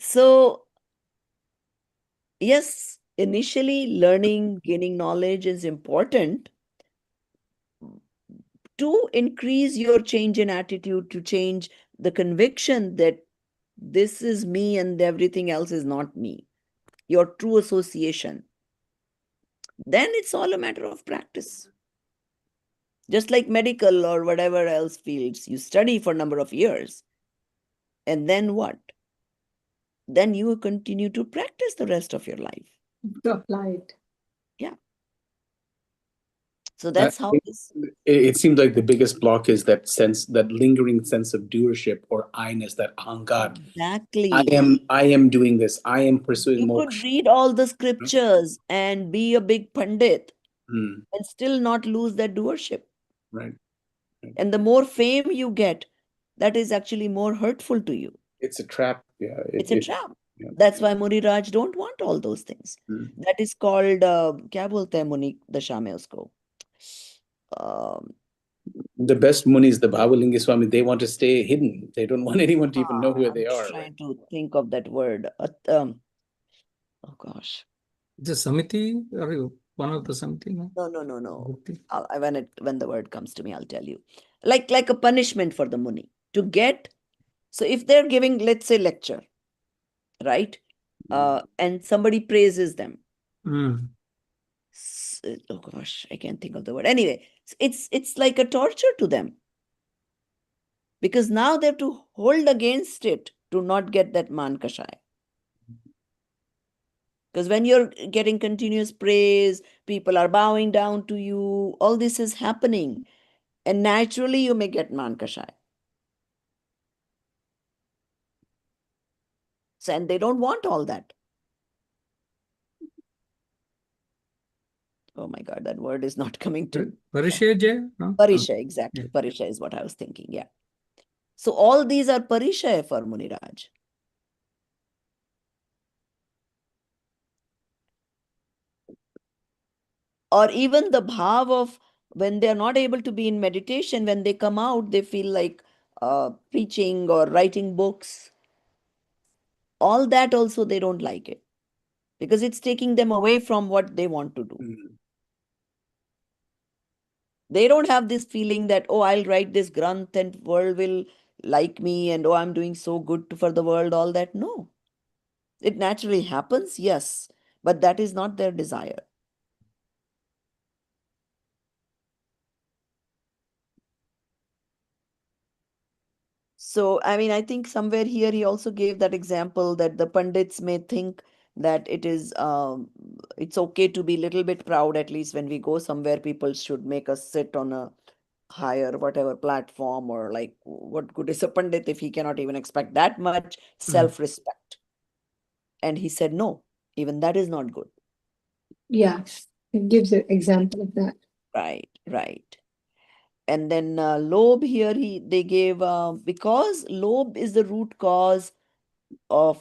So, yes, initially learning, gaining knowledge is important to increase your change in attitude, to change the conviction that this is me and everything else is not me, your true association. Then it's all a matter of practice. Just like medical or whatever else fields, you study for a number of years. And then what? Then you continue to practice the rest of your life. To apply it. Yeah. So that's how this. It seems like the biggest block is that sense, that lingering sense of doership or I-ness, that ahankar. Exactly. I am doing this. I am pursuing You could moksha. read all the scriptures and be a big pandit Hmm. and still not lose that doership. Right. And the more fame you get, that is actually more hurtful to you. It's a trap. Yeah. It's a trap. Yeah. That's why Muni Raj don't want all those things. Hmm. That is called, क्या बोलते हैं मुनि दशा में उसको? The best munis, the Bhavalinga Swami, they want to stay hidden. They don't want anyone to even know who they I'm are. trying Right? to think of that word. Oh gosh. The Samiti, are you one of the Samiti? No? No. Bhakti? When the word comes to me, I'll tell you. Like a punishment for the Muni to get. So if they're giving, let's say, lecture, right? And somebody praises them. Mm. oh gosh, I can't think of the word. Anyway, it's like a torture to them, because now they have to hold against it to not get that man kashai. Because when you're getting continuous praise, people are bowing down to you, all this is happening. And naturally, you may get man kashai. So, and they don't want all that. Oh my God, that word is not coming to. Parishaya, no? Parisha, exactly. Yeah. Parisha is what I was thinking. Yeah. So all these are Parishaya for Muniraj. Or even the bhav of when they're not able to be in meditation, when they come out, they feel like preaching or writing books. All that also they don't like it, because it's taking them away from what they want to do. Mhm. They don't have this feeling that, oh, I'll write this granth and world will like me, and oh, I'm doing so good for the world, all that. No. It naturally happens, yes, but that is not their desire. So, I mean, I think somewhere here he also gave that example that the Pandits may think that it's okay to be a little bit proud, at least when we go somewhere, people should make us sit on a higher whatever platform, or like, what good is a Pandit if he cannot even expect that much self-respect? And he said, no, even that is not good. Yeah, it gives an example of that. Right, right. And then lobe here, they gave, because lobe is the root cause of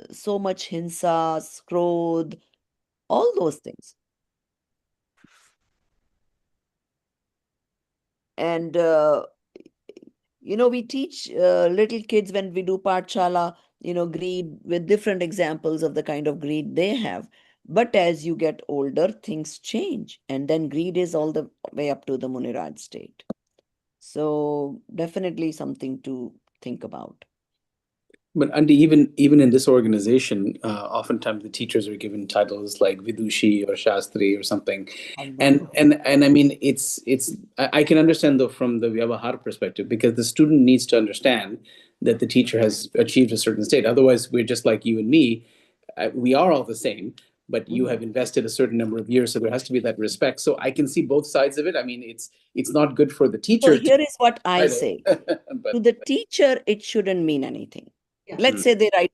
so much hinsa, skrodh, all those things. And, we teach little kids when we do Pathshala, greed with different examples of the kind of greed they have. But as you get older, things change. And then greed is all the way up to the Muniraj state. So definitely something to think about. But Andy, even in this organization, oftentimes the teachers are given titles like Vidushi or Shastri or something, I and know. and I mean it's I can understand though from the Vyavahar perspective, because the student needs to understand that the teacher has achieved a certain state. Otherwise, we're just like you and me. We are all the same, but you have invested a certain number of years, so there has to be that respect. So I can see both sides of it. I mean, it's not good for the So teacher to here is what I title, say. but To the teacher, it shouldn't mean anything. Yeah. Let's say they write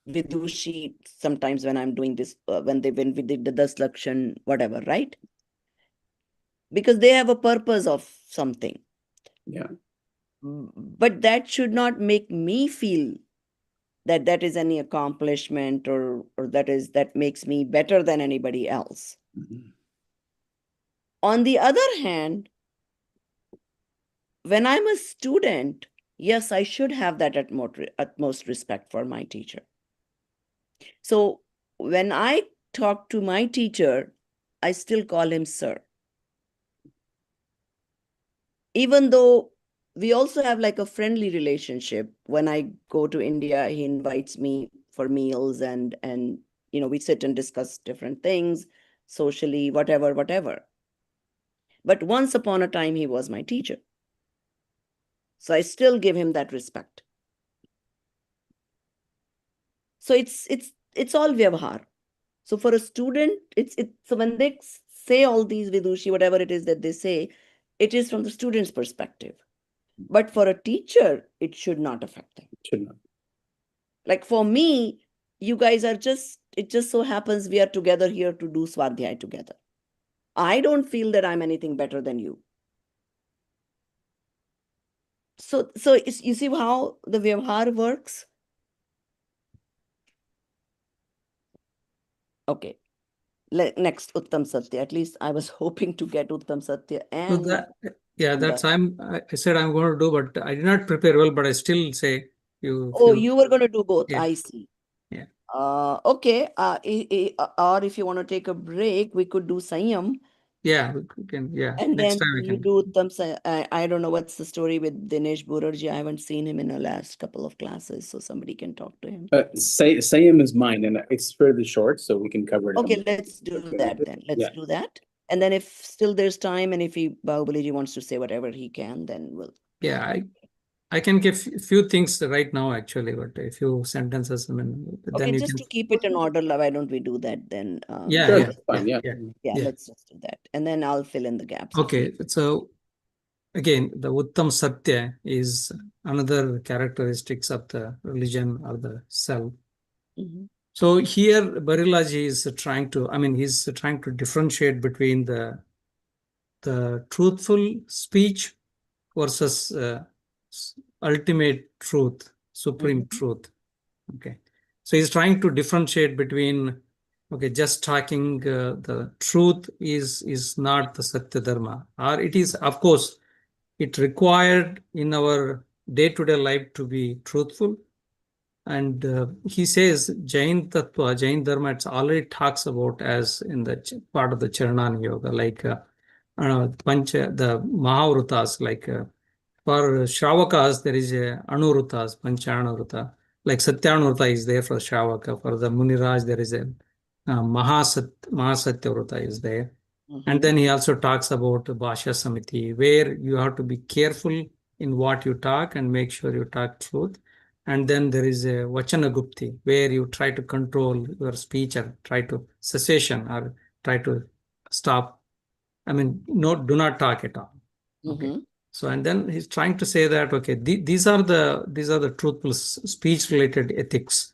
Vidushi sometimes when I'm doing this, when we did the Das Lakshan, whatever, right? Because they have a purpose of something. yeah. But that should not make me feel that that is any accomplishment, or that makes me better than anybody else. Mhm. On the other hand, when I'm a student, yes, I should have that utmost respect for my teacher. So when I talk to my teacher, I still call him sir. Even though we also have like a friendly relationship. When I go to India, he invites me for meals, and we sit and discuss different things, socially, whatever. But once upon a time, he was my teacher. So I still give him that respect. So it's all vyavahar. So for a student, so when they say all these vidushi, whatever it is that they say, it is from the student's perspective. But for a teacher, it should not affect them. Should not. Like for me, you guys are it just so happens we are together here to do Swadhyay together. I don't feel that I'm anything better than you. So you see how the vyavahar works? Okay. Next, Uttam Satya. At least I was hoping to get Uttam Satya So and that's I said I'm going to do, but I did not prepare well, but I still say you. Oh, you were going to do both. Yeah. I see. Yeah. Okay. Or if you want to take a break, we could do Sanyam. Yeah, we can. Yeah, And next then time we you can. do I don't know what's the story with Dinesh Burarji. I haven't seen him in the last couple of classes, so somebody can talk to him. Sayam is mine, and it's fairly short, so we can cover it. Okay, let's do that then. Let's do that. And then if still there's time, and if Bahubaliji wants to say whatever he can, then we'll. Yeah, I can give few things right now actually, but a few sentences. I mean, then Okay, you just can. to keep it in order, why don't we do that then? Yeah, Sure, yeah, that's fine. yeah, Yeah. yeah. Let's just do that. And then I'll fill in the gaps. as Okay, needed. so again, the Uttam Satya is another characteristics of the religion or the self. Mhm. So here Barilaji is trying to, I mean, he's trying to differentiate between the truthful speech versus ultimate truth, supreme truth. Okay. So he's trying to differentiate between, okay, just talking the truth is not the Satya Dharma, or it is, of course, it required in our day-to-day life to be truthful. And he says Jain Tattva, Jain Dharma, it already talks about as in the part of the Charanani Yoga, like Pancha, the Mahavrutas, like for Shravakas, there is a Anurutas, Panchanuruta. Like Satyanuruta is there for Shravaka. For the Muniraj, there is a Mahasatyavrata is there. And then he also talks about Bhasha Samiti, where you have to be careful in what you talk and make sure you talk truth. And then there is a Vachana Gupti, where you try to control your speech or try to cessation or try to stop. I mean, no, do not talk at all. Okay. So, and then he's trying to say that, okay, these are the truthful speech related ethics.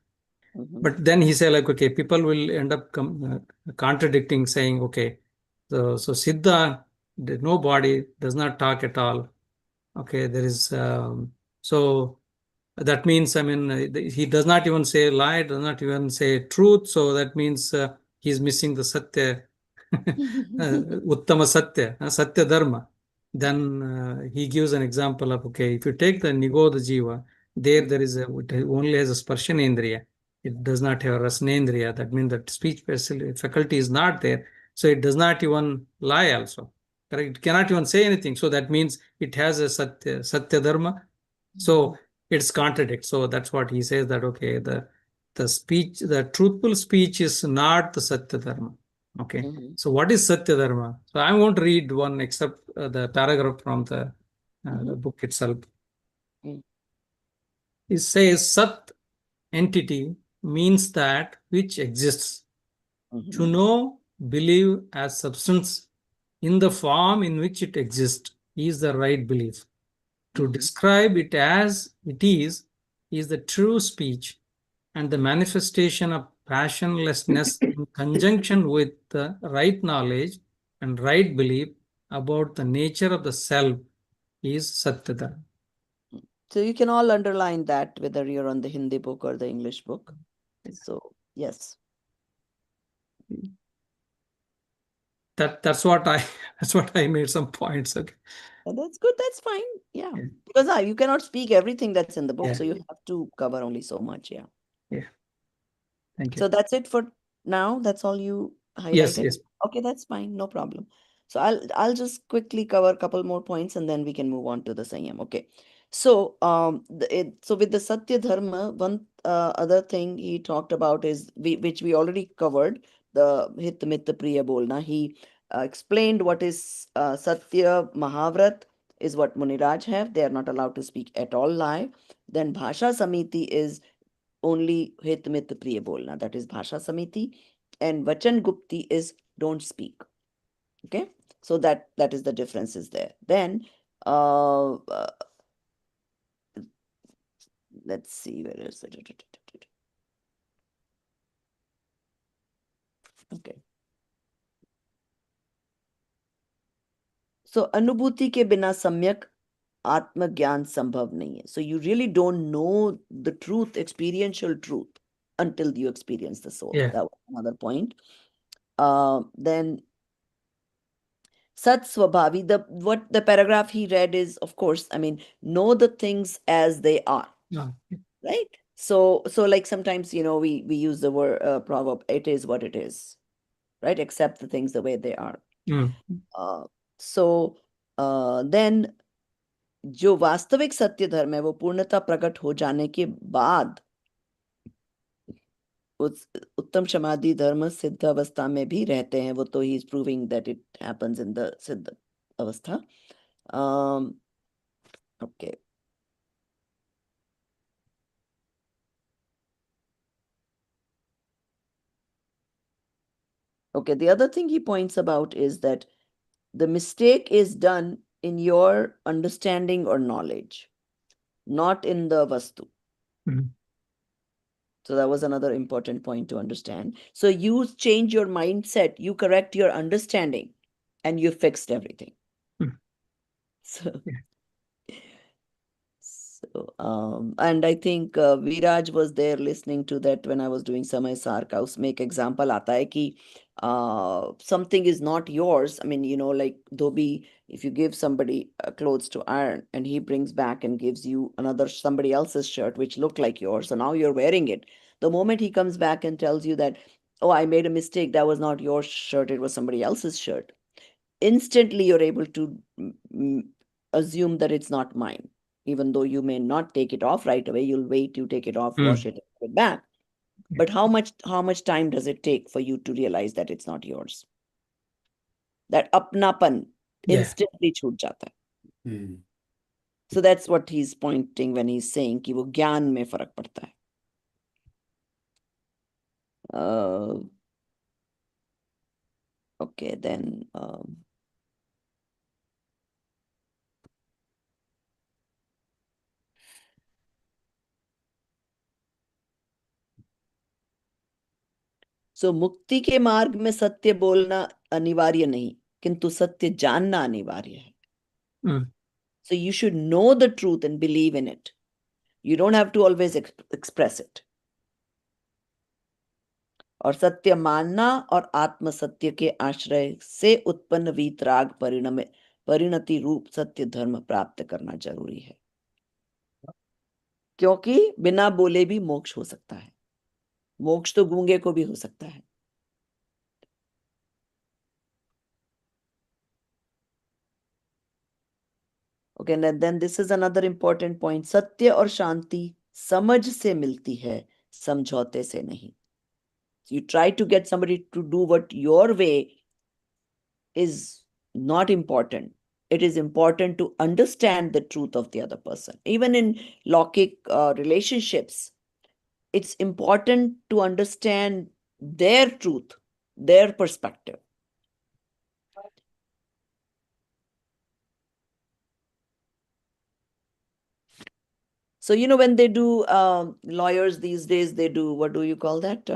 But then he say like, okay, people will end up contradicting, saying, okay, so Siddha, no body, does not talk at all. Okay, there is, so that means, I mean, he does not even say lie, does not even say truth. So that means he's missing the Satya, Uttama Satya, Satya Dharma. Then he gives an example of, okay, if you take the Nigodha Jiva, there is it only has a Sparshanendriya. It does not have a Rasnendriya. That means that speech faculty is not there. So it does not even lie also. Correct? It cannot even say anything. So that means it has a Satya Dharma. So it's contradict. So that's what he says, that, okay, the speech, the truthful speech is not the Satya Dharma. Okay. So what is Satya Dharma? So I won't read one except the paragraph from the book itself. It says Sat entity means that which exists. To know, believe as substance in the form in which it exists is the right belief. To describe it as it is the true speech and the manifestation of passionlessness in conjunction with the right knowledge and right belief about the nature of the self is Satyadharma. So you can all underline that whether you're on the Hindi book or the English book. So yes. That's what I made some points. Okay. That's good. That's fine. Yeah. Because you cannot speak everything that's in the book. Yeah. So you have to cover only so much. Yeah. Yeah. Thank you. So that's it for now. That's all you Yes, highlighted. yes. Okay, that's fine. No problem. So I'll just quickly cover a couple more points and then we can move on to the Sanyam. Okay. So so with the Satya Dharma, one other thing he talked about is which we already covered, the Hit Mitta Priya Bolna. He explained what is Satya Mahavrat is what Muniraj have. They are not allowed to speak at all lie. Then Bhasha Samiti is only Hit Mit Priya Bolna, that is Bhasha Samiti, and Vachan Gupti is don't speak. Okay, so that is the differences there. Then let's see, where is it? Okay. So अनुभूति के बिना सम्यक आत्मज्ञान संभव नहीं है. So you really don't know the truth, experiential truth, until you experience the soul. Yeah. That was another point. Then Sat Swabhavi, what the paragraph he read is, of course, I mean, know the things as they are, Yeah. right? So like sometimes, we use the word proverb, it is what it is, right? Accept the things the way they are. Mm. Then जो वास्तविक सत्य धर्म है वो पूर्णता प्रकट हो जाने के बाद उस उत्तम समाधि धर्म सिद्ध अवस्था में भी रहते हैं वो, तो he is proving that it happens in the सिद्ध अवस्था. Okay. Okay, the other thing he points about is that the mistake is done in your understanding or knowledge, not in the vastu. Mm. So that was another important point to understand. So you change your mindset, you correct your understanding, and you fixed everything. Mm. So, Yeah. and I think Viraj was there listening to that when I was doing Samay Sarka. उसमें एक example आता है कि something is not yours. I mean, you know, like Dhobi, if you give somebody clothes to iron and he brings back and gives you another somebody else's shirt which looked like yours, so now you're wearing it. The moment he comes back and tells you that, oh, I made a mistake, that was not your shirt, it was somebody else's shirt, instantly you're able to assume that it's not mine. Even though you may not take it off right away, you'll wait, you take it off, wash it, and put it back. But how much time does it take for you to realize that it's not yours? That apnapan Yeah. instantly छूट जाता है. Hmm. So that's what he's pointing when he's saying कि वो ज्ञान में फर्क पड़ता है. Okay, then सो मुक्ति के मार्ग में सत्य बोलना अनिवार्य नहीं, किंतु सत्य जानना अनिवार्य है. Mm. So you should know the truth and believe in it. You don't have to always express it. और सत्य मानना और आत्म सत्य के आश्रय से उत्पन्न वीतराग परिणति रूप सत्य धर्म प्राप्त करना जरूरी है, क्योंकि बिना बोले भी मोक्ष हो सकता है. मोक्ष तो गूंगे को भी हो सकता है. Okay, and then this is another important point. सत्य और शांति समझ से मिलती है, समझौते से नहीं. You try to get somebody to do what your way is not important. It is important to understand the truth of the other person. Even in Lockic relationships, it's important to understand their truth, their perspective. So, you know, when they do lawyers these days, they do, what do you call that?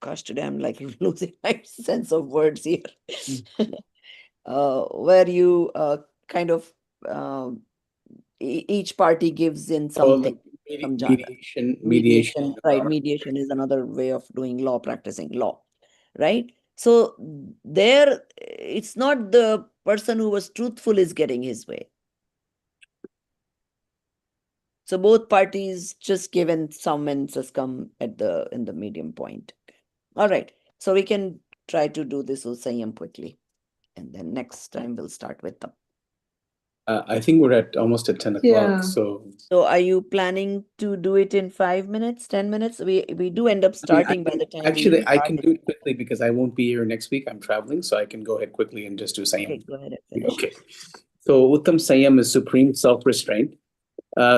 Gosh, today I'm like losing my sense of words here. Where you kind of each party gives in something. Mediation. Right? Mediation is another way of doing law, practicing law, right? So there, it's not the person who was truthful is getting his way. So both parties just given some and just come at in the medium point. All right. So we can try to do this Usayam quickly. And then next time we'll start with them. I think we're almost at 10 o'clock. Yeah. So are you planning to do it in 5 minutes, 10 minutes? We do end up starting by the time. Actually, I can do it quickly because I won't be here next week. I'm traveling, so I can go ahead quickly and just do Sayam. Okay, go ahead and finish. Okay. So Uttam Sayam is supreme self-restraint.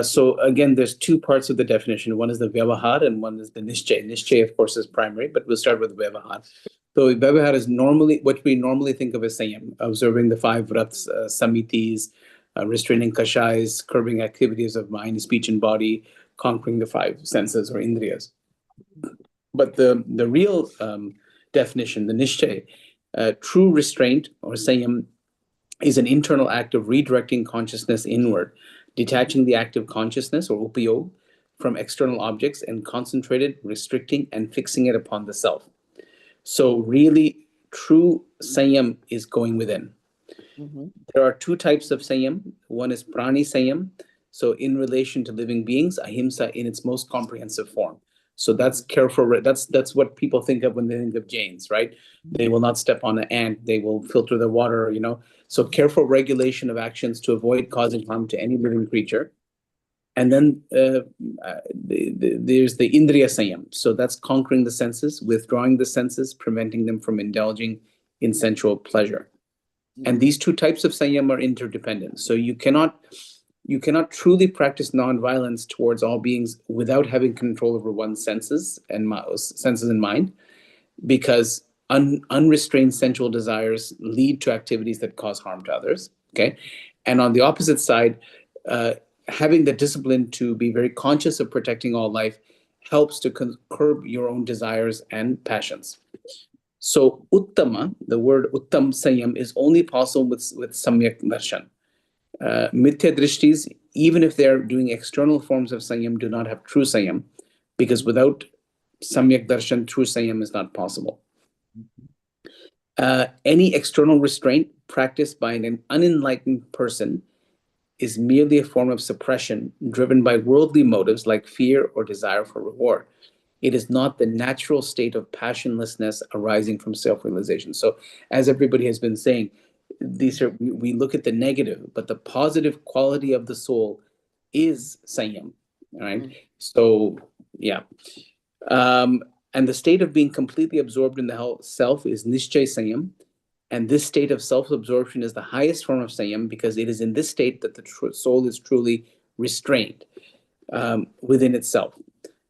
So again, there's two parts of the definition. One is the Vyavahar and one is the Nishchay. Nishchay, of course, is primary, but we'll start with Vyavahar. So Vyavahar is normally what we normally think of as Sayam, observing the 5 Vrats, Samitis, restraining Kashais, curbing activities of mind, speech, and body, conquering the 5 senses or Indriyas. But the real definition, the Nishchay, true restraint or Sayam, is an internal act of redirecting consciousness inward, detaching the active consciousness or upayog from external objects and concentrated, restricting, and fixing it upon the self. So really, true Sayam is going within. There are 2 types of Sayam. One is Prani Sayam. So in relation to living beings, Ahimsa in its most comprehensive form. So that's careful. That's what people think of when they think of Jains, right? They will not step on an ant. They will filter the water. So careful regulation of actions to avoid causing harm to any living creature. And then there's the Indriya Sanyam. So that's conquering the senses, withdrawing the senses, preventing them from indulging in sensual pleasure. And these two types of Sanyam are interdependent. So you cannot truly practice nonviolence towards all beings without having control over one's senses and mind, because unrestrained sensual desires lead to activities that cause harm to others. Okay, and on the opposite side, having the discipline to be very conscious of protecting all life helps to curb your own desires and passions. So uttama, the word uttam sanyam, is only possible with samyak darshan. Mithya drishtis, even if they are doing external forms of sanyam, do not have true sanyam, because without samyak darshan, true sanyam is not possible. Any external restraint practiced by an unenlightened person is merely a form of suppression driven by worldly motives like fear or desire for reward. It is not the natural state of passionlessness arising from self-realization. So, as everybody has been saying, we look at the negative, but the positive quality of the soul is sanyam. All right. So, yeah. And the state of being completely absorbed in the self is nishchay sanyam. And this state of self-absorption is the highest form of sanyam, because it is in this state that the soul is truly restrained within itself.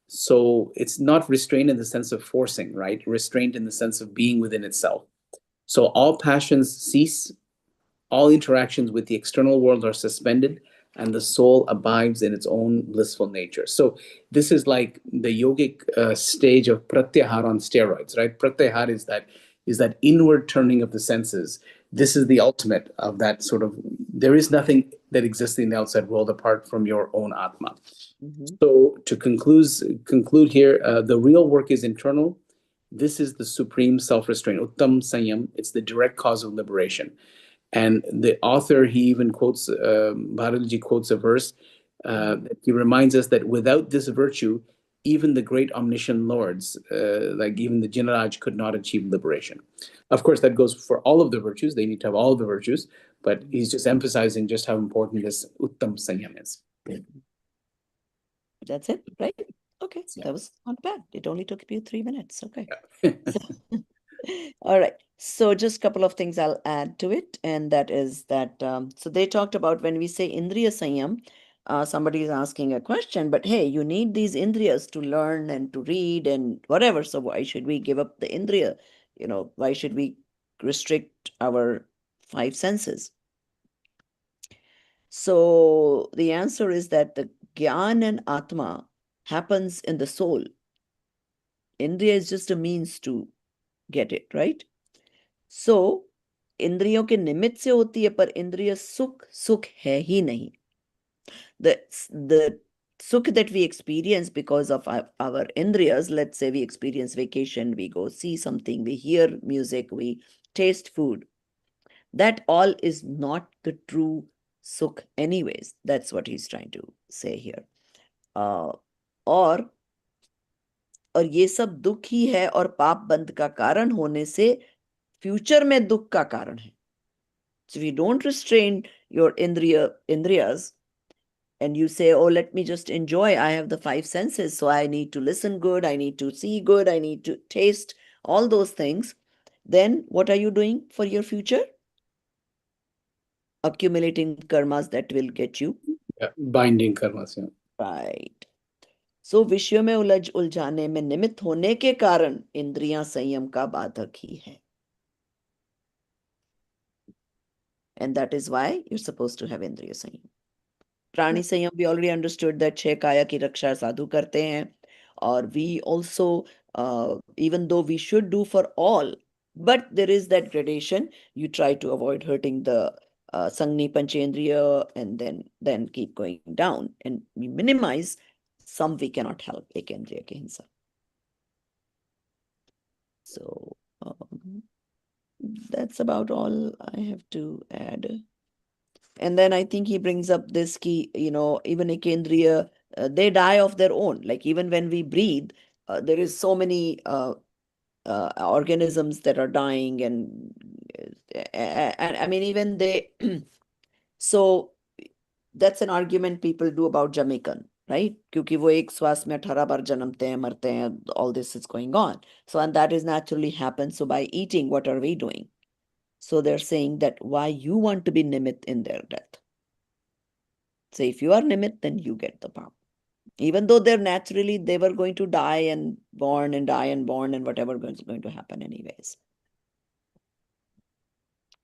So it's not restrained in the sense of forcing, right? Restrained in the sense of being within itself. So all passions cease, all interactions with the external world are suspended, and the soul abides in its own blissful nature. So this is like the yogic stage of pratyahara on steroids, right? Pratyahara is that inward turning of the senses. This is the ultimate of that sort of. There is nothing that exists in the outside world apart from your own atma. So to conclude here, the real work is internal. This is the supreme self-restraint, uttam sanyam. It's the direct cause of liberation. And the author, he even quotes, Bharalji quotes a verse. He reminds us that without this virtue, even the great omniscient lords, like even the Jinaraj, could not achieve liberation. Of course, that goes for all of the virtues. They need to have all of the virtues, but he's just emphasizing just how important this Uttam Sanyam is. That's it, right? Okay, Yeah. that was not bad. It only took you 3 minutes. Okay. Yeah. All right. So just a couple of things I'll add to it, and that is that so they talked about when we say Indriya Sanyam, somebody is asking a question, but hey, you need these Indriyas to learn and to read and whatever. So why should we give up the Indriya? Why should we restrict our 5 senses? So the answer is that the Gyan and Atma happens in the soul. Indriya is just a means to get it, right? So इंद्रियों के निमित्त से होती है, पर इंद्रिय सुख है ही नहीं. The sukh that we experience because of our indriyas, let's say we experience vacation, we go see something, we hear music, we taste food, that all is not the true sukh anyways. That's what he's trying to say here. और ये सब दुख ही है, और पाप बंध का कारण होने से फ्यूचर में दुख का कारण है. So if you don't restrain your indriyas, and you say, oh, let me just enjoy, I have the 5 senses, so I need to listen good, I need to see good, I need to taste, all those things, then what are you doing for your future? Accumulating karmas that will get you. Yeah, binding karmas, yeah. Right. So विषयों में उलझाने में निमित्त होने के कारण इंद्रियां संयम का बाधक ही है. And that is why you're supposed to have indriya संयम. प्राणी संयम, we already understood that 6 काया की रक्षा साधु करते हैं. Or we also, even though we should do for all, but there is that gradation. You try to avoid hurting the Sangni Panchendriya, and then keep going down, and we minimize some we cannot help, Ekendriya ke hinsa. So that's about all I have to add. And then I think he brings up this key, even Ekendriya, they die of their own. Like even when we breathe, there is so many organisms that are dying, and I mean even they so that's an argument people do about Jamaican, right? क्योंकि वो एक श्वास में 18 बार जन्मते हैं मरते हैं, all this is going on. So and that is naturally happens. So by eating, what are we doing? So they're saying that why you want to be nimit in their death. So if you are nimit, then you get the power. Even though they're naturally, they were going to die and born and die and born and whatever is going to happen anyways.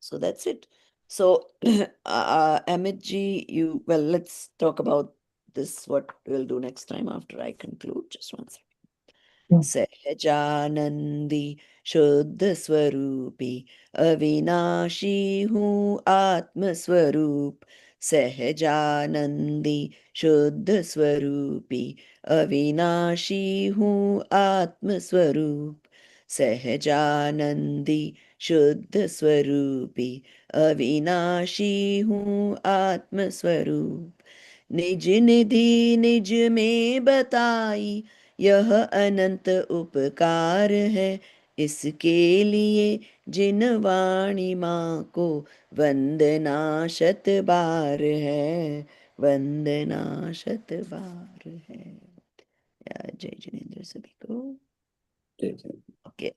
So that's it. So Amit ji, well, let's talk about this, what we'll do next time after I conclude. Just one second. सहजानंदी शुद्ध स्वरूपी अविनाशी हूँ आत्म स्वरूप सहजानंदी शुद्ध स्वरूपी अविनाशी हूँ आत्म स्वरूप सहजानंदी शुद्ध स्वरूपी अविनाशी हूँ आत्म स्वरूप निज निधि निज में बताई यह अनंत उपकार है इसके लिए जिन वाणी माँ को वंदना शत बार है वंदना शत बार है। जय जिनेन्द्र सभी को। Okay. ओके